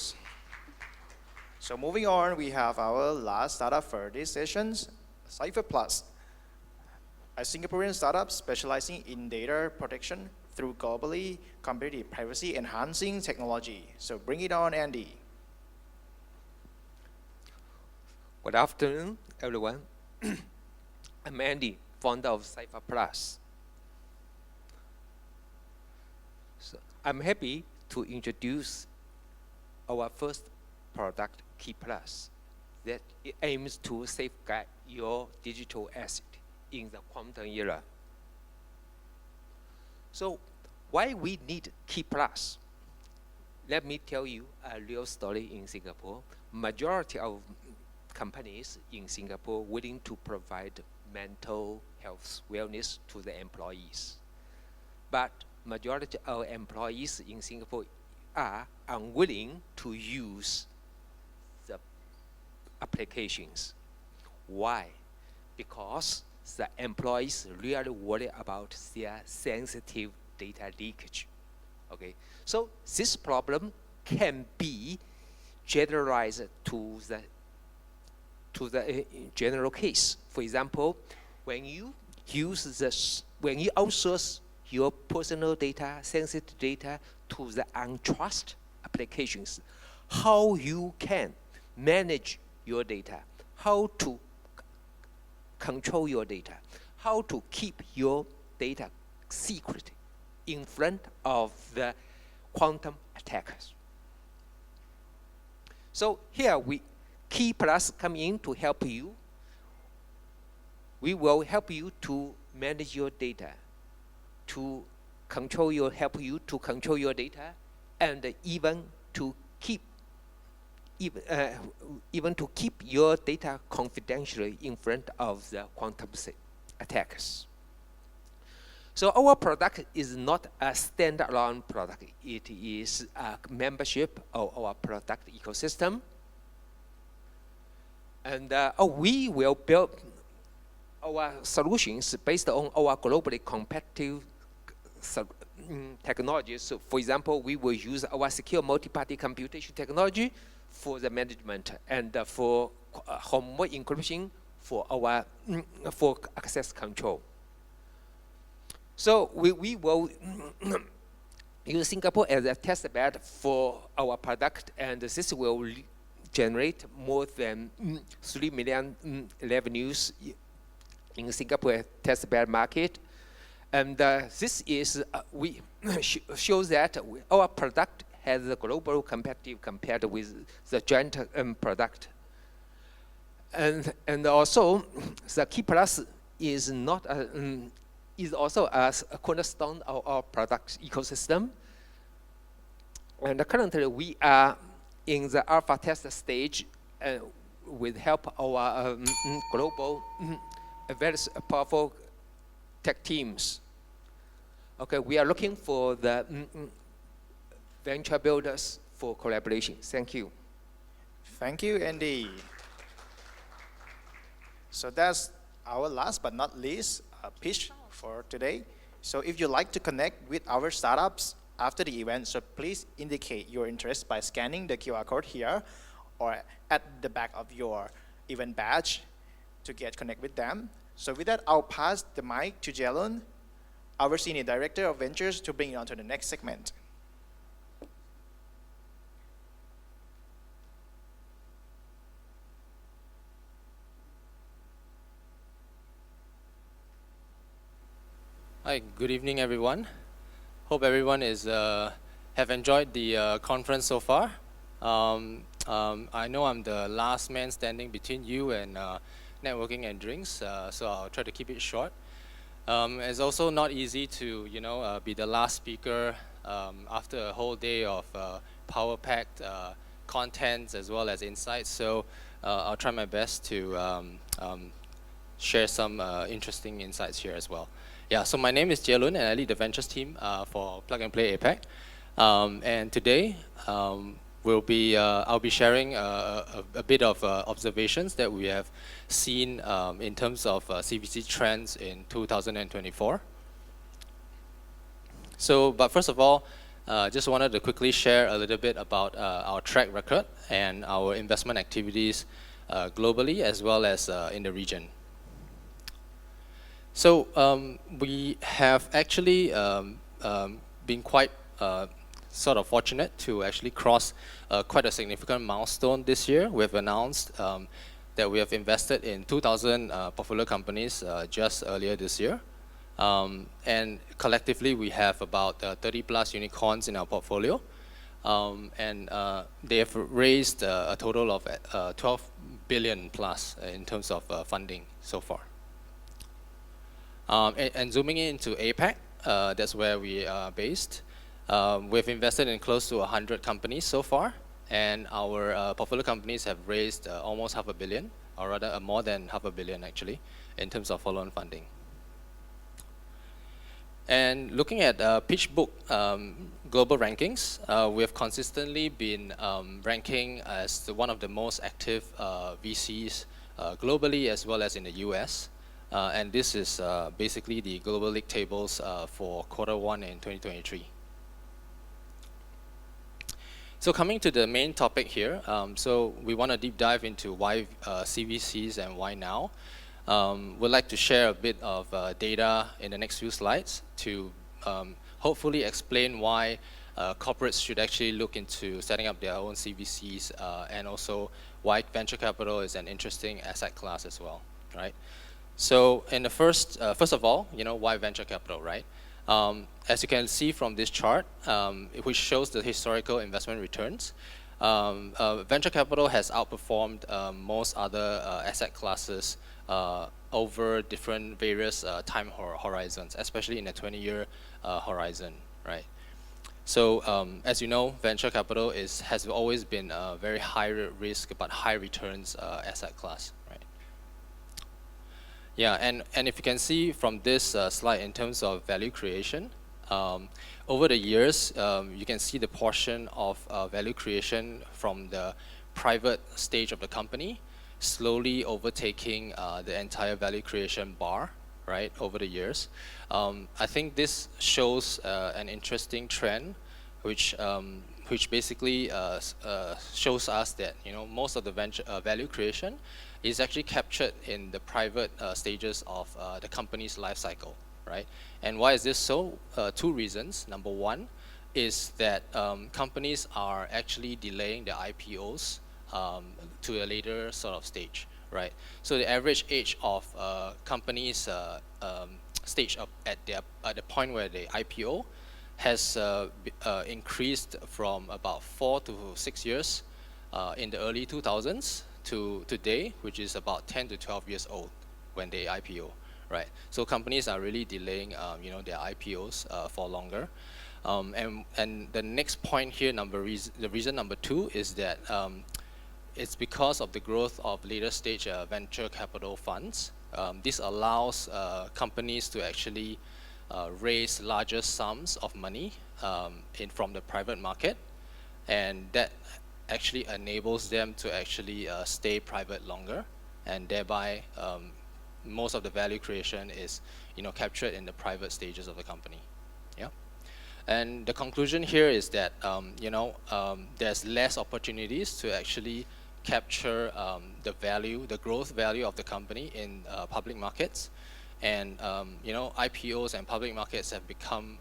So moving on, we have our last startup for this session, Cypher Plus, a Singaporean startup specializing in data protection through globally competitive privacy enhancing technology. So bring it on, Andy. Good afternoon, everyone. I'm Andy, founder of Cypher Plus. So I'm happy to introduce our first product, Key Plus, that aims to safeguard your digital asset in the quantum era. So why we need Key Plus? Let me tell you a real story in Singapore. Majority of companies in Singapore willing to provide mental health wellness to the employees. But majority of employees in Singapore are unwilling to use the applications. Why? Because the employees really worry about their sensitive data leakage. Okay, so this problem can be generalized to the general case. For example, when you outsource your personal data, sensitive data to the untrusted applications, how you can manage your data, how to control your data, how to keep your data secret in front of the quantum attackers. So here Key Plus come in to help you. We will help you to manage your data, to help you to control your data, and even to keep your data confidentially in front of the quantum attackers. So our product is not a standalone product. It is a membership of our product ecosystem. And we will build our solutions based on our globally competitive technologies. So for example, we will use our secure multi-party computation technology for the management and for homework encryption for our for access control. So we will use Singapore as a test bed for our product, and this will generate more than 3 million revenues in Singapore test bed market. And this is shows that our product has a global competitive compared with the joint product. And also the Key Plus is not is also a cornerstone of our product ecosystem. And currently we are in the alpha test stage with help our global very powerful tech teams. Okay, we are looking for the venture builders for collaboration. Thank you. Thank you, Andy. So that's our last but not least pitch for today. So if you'd like to connect with our startups after the event, so please indicate your interest by scanning the QR code here or at the back of your event badge to get connect with them. So with that, I'll pass the mic to Jelun, our Senior Director of Ventures, to bring it on to the next segment. Hi, good evening, everyone. Hope everyone is have enjoyed the conference so far. I know I'm the last man standing between you and networking and drinks, so I'll try to keep it short. It's also not easy to, be the last speaker after a whole day of power-packed contents as well as insights. So I'll try my best to share some interesting insights here as well. Yeah, so my name is Jie Lun and I lead the ventures team for Plug and Play APAC. And today I'll be sharing a bit of observations that we have seen in terms of CVC trends in 2024. So, but first of all, just wanted to quickly share a little bit about our track record and our investment activities globally as well as in the region. So we have actually been quite sort of fortunate to actually cross quite a significant milestone this year. We've announced that we have invested in 2,000 portfolio companies just earlier this year. And collectively, we have about 30 plus unicorns in our portfolio. And they have raised a total of 12 billion plus in terms of funding so far. And zooming into APAC, that's where we are based. We've invested in close to 100 companies so far, and our portfolio companies have raised almost $500 million, or rather more than $500 million actually, in terms of follow-on funding. And looking at PitchBook global rankings, we have consistently been ranking as one of the most active VCs globally as well as in the US. And this is basically the global league tables for Q1 in 2023. So coming to the main topic here, so we want to deep dive into why CVCs and why now. We'd like to share a bit of data in the next few slides to hopefully explain why corporates should actually look into setting up their own CVCs and also why venture capital is an interesting asset class as well, right? So in the first of all, why venture capital, right? As you can see from this chart, which shows the historical investment returns, venture capital has outperformed most other asset classes over different various time horizons, especially in a 20-year horizon, right? So as you know, venture capital has always been a very high risk but high returns asset class, right? Yeah, and if you can see from this slide in terms of value creation, over the years, you can see the portion of value creation from the private stage of the company slowly overtaking the entire value creation bar, right, over the years. I think this shows an interesting trend, which basically shows us that most of the value creation is actually captured in the private stages of the company's life cycle, right? And why is this so? Two reasons. Number one is that companies are actually delaying their IPOs to a later sort of stage, right? So the average age of companies stage up at the point where they IPO has increased from about 4 to 6 years in the early 2000s to today, which is about 10 to 12 years old when they IPO, right? So companies are really delaying, their IPOs for longer. And the next point here, the reason number two is that it's because of the growth of later stage venture capital funds. This allows companies to actually raise larger sums of money from the private market, and that actually enables them to actually stay private longer and thereby most of the value creation is, captured in the private stages of the company. Yeah. And the conclusion here is that, there's less opportunities to actually capture the growth value of the company in public markets. And IPOs and public markets have become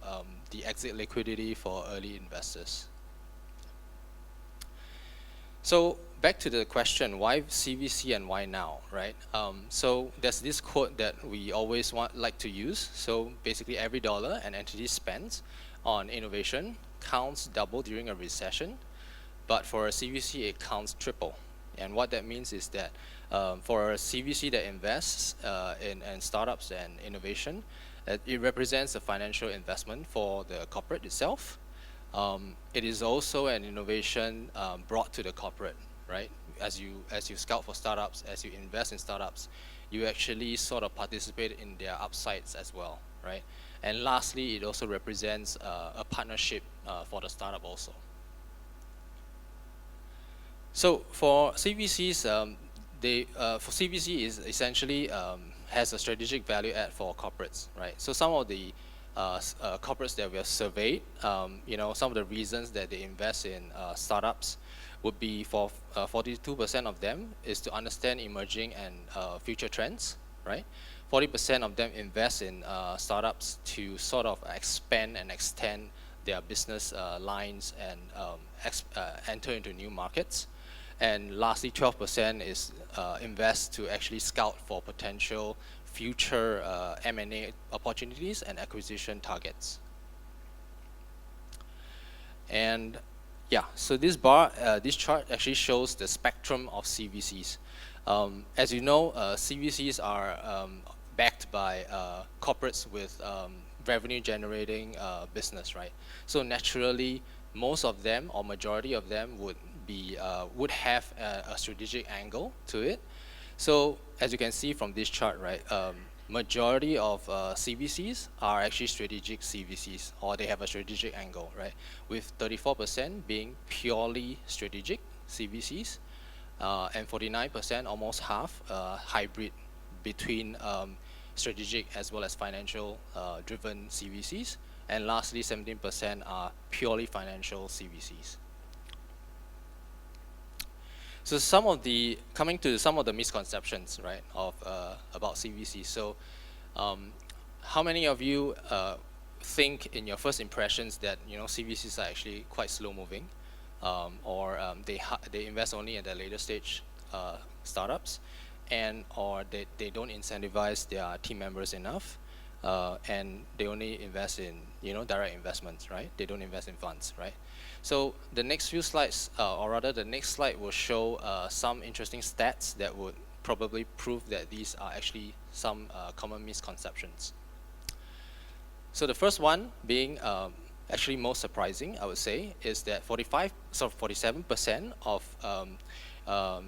the exit liquidity for early investors. So back to the question, why CVC and why now, right? So there's this quote that we always like to use. So basically every dollar an entity spends on innovation counts double during a recession, but for a CVC it counts triple. And what that means is that for a CVC that invests in startups and innovation, it represents a financial investment for the corporate itself. It is also an innovation brought to the corporate, right? As you scout for startups, as you invest in startups, you actually sort of participate in their upsides as well, right? And lastly, it also represents a partnership for the startup also. So for CVCs, for CVC is essentially has a strategic value add for corporates, right? So some of the corporates that we have surveyed, some of the reasons that they invest in startups would be for 42% of them is to understand emerging and future trends, right? 40% of them invest in startups to sort of expand and extend their business lines and enter into new markets. And lastly, 12% is invest to actually scout for potential future M&A opportunities and acquisition targets. And yeah, so this chart actually shows the spectrum of CVCs. As you know, CVCs are backed by corporates with revenue generating business, right? So naturally, most of them or majority of them would have a strategic angle to it. So as you can see from this chart, right, majority of CVCs are actually strategic CVCs, or they have a strategic angle, right? With 34% being purely strategic CVCs, and 49%, almost half, hybrid between strategic as well as financial driven CVCs. And lastly, 17% are purely financial CVCs. So coming to some of the misconceptions, right, of about CVC. So how many of you think in your first impressions that CVCs are actually quite slow moving, or they invest only in the later stage startups, or they don't incentivize their team members enough, and they only invest in direct investments, right? They don't invest in funds, right? So the next few slides, or rather the next slide, will show some interesting stats that would probably prove that these are actually some common misconceptions. So the first one being actually most surprising, I would say, is that 47% of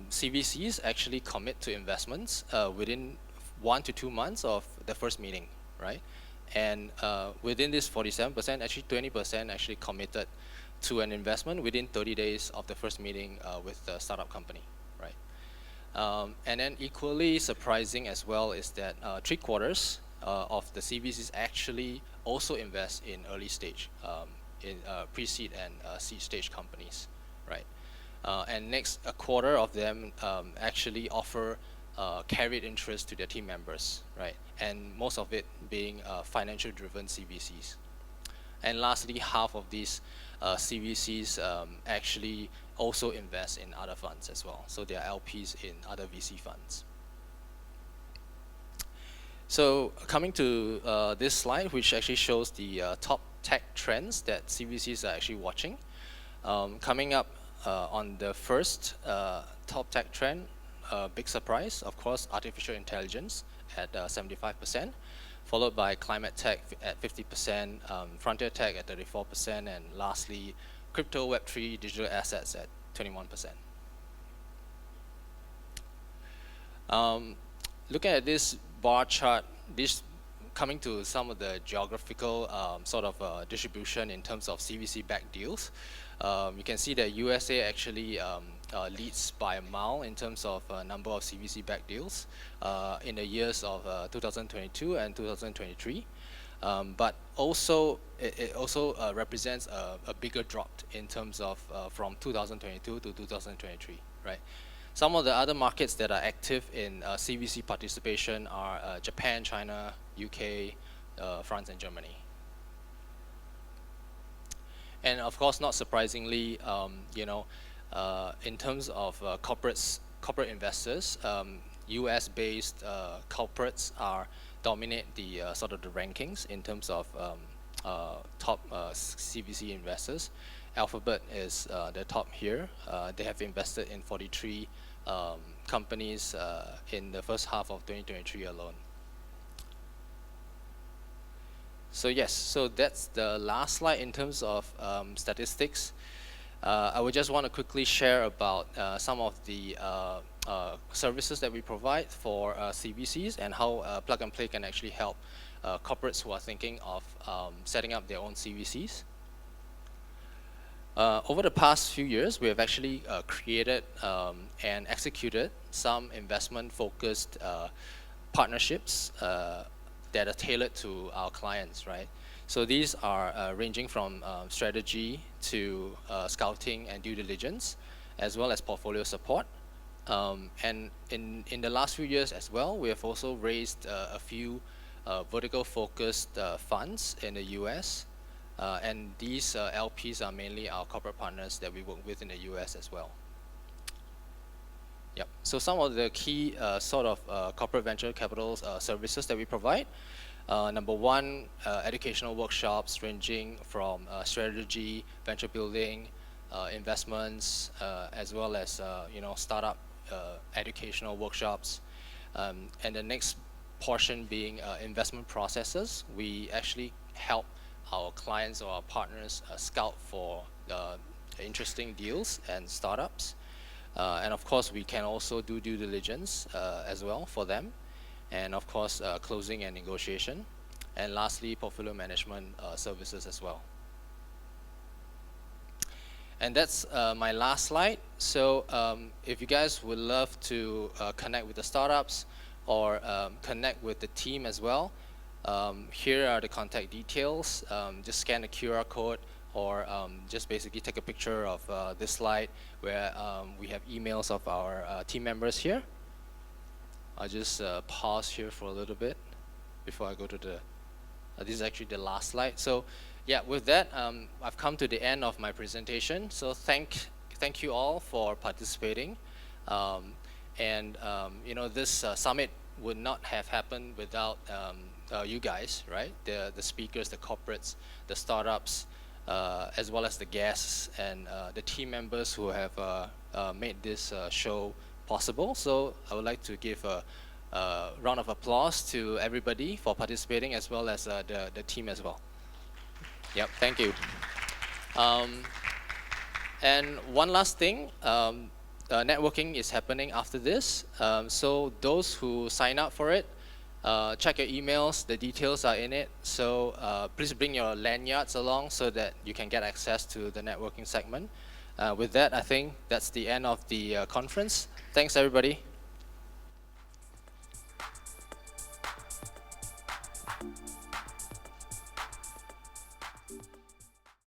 CVCs actually commit to investments within 1 to 2 months of the first meeting, right? And within this 47%, actually 20% actually committed to an investment within 30 days of the first meeting with the startup company, right? And then equally surprising as well is that 3/4 of the CVCs actually also invest in early stage, in pre-seed and seed stage companies, right? And next, 1/4 of them actually offer carried interest to their team members, right? And most of it being financial driven CVCs. And lastly, half of these CVCs actually also invest in other funds as well. So they are LPs in other VC funds. So coming to this slide, which actually shows the top tech trends that CVCs are actually watching. Coming up on the first top tech trend, big surprise, of course, artificial intelligence at 75%. Followed by climate tech at 50%, frontier tech at 34%, and lastly, crypto, Web3, digital assets at 21%. Looking at this bar chart, this coming to some of the geographical sort of distribution in terms of CVC-backed deals, you can see that USA actually leads by a mile in terms of number of CVC-backed deals in the years of 2022 and 2023. But also, it also represents a bigger drop in terms of from 2022 to 2023, right? Some of the other markets that are active in CVC participation are Japan, China, UK, France, and Germany. And of course, not surprisingly, you know, in terms of corporate investors, US-based corporates dominate the sort of the rankings in terms of top CVC investors. Alphabet is the top here. They have invested in 43 companies in the first half of 2023 alone. So yes, so that's the last slide in terms of statistics. I would just want to quickly share about some of the services that we provide for CVCs and how Plug and Play can actually help corporates who are thinking of setting up their own CVCs. Over the past few years, we have actually created and executed some investment-focused partnerships that are tailored to our clients, right? So these are ranging from strategy to scouting and due diligence, as well as portfolio support. And in the last few years as well, we have also raised a few vertical-focused funds in the US. And these LPs are mainly our corporate partners that we work with in the US as well. Yep. So some of the key sort of corporate venture capital services that we provide. Number one, educational workshops ranging from strategy, venture building, investments, as well as you know, startup educational workshops. And the next portion being investment processes. We actually help our clients or our partners scout for interesting deals and startups. And of course, we can also do due diligence as well for them. And of course, closing and negotiation. And lastly, portfolio management services as well. And that's my last slide. So if you guys would love to connect with the startups or connect with the team as well, here are the contact details. Just scan the QR code or just basically take a picture of this slide where we have emails of our team members here. I'll just pause here for a little bit before I go to the, this is actually the last slide. So yeah, with that, I've come to the end of my presentation. So thank you all for participating. And you know, this summit would not have happened without you guys, right? The speakers, the corporates, the startups, as well as the guests and the team members who have made this show possible. So I would like to give a round of applause to everybody for participating, as well as the team as well. Yep, thank you. And one last thing, networking is happening after this. So those who sign up for it, check your emails, the details are in it. So please bring your lanyards along so that you can get access to the networking segment. With that, I think that's the end of the conference. Thanks, everybody.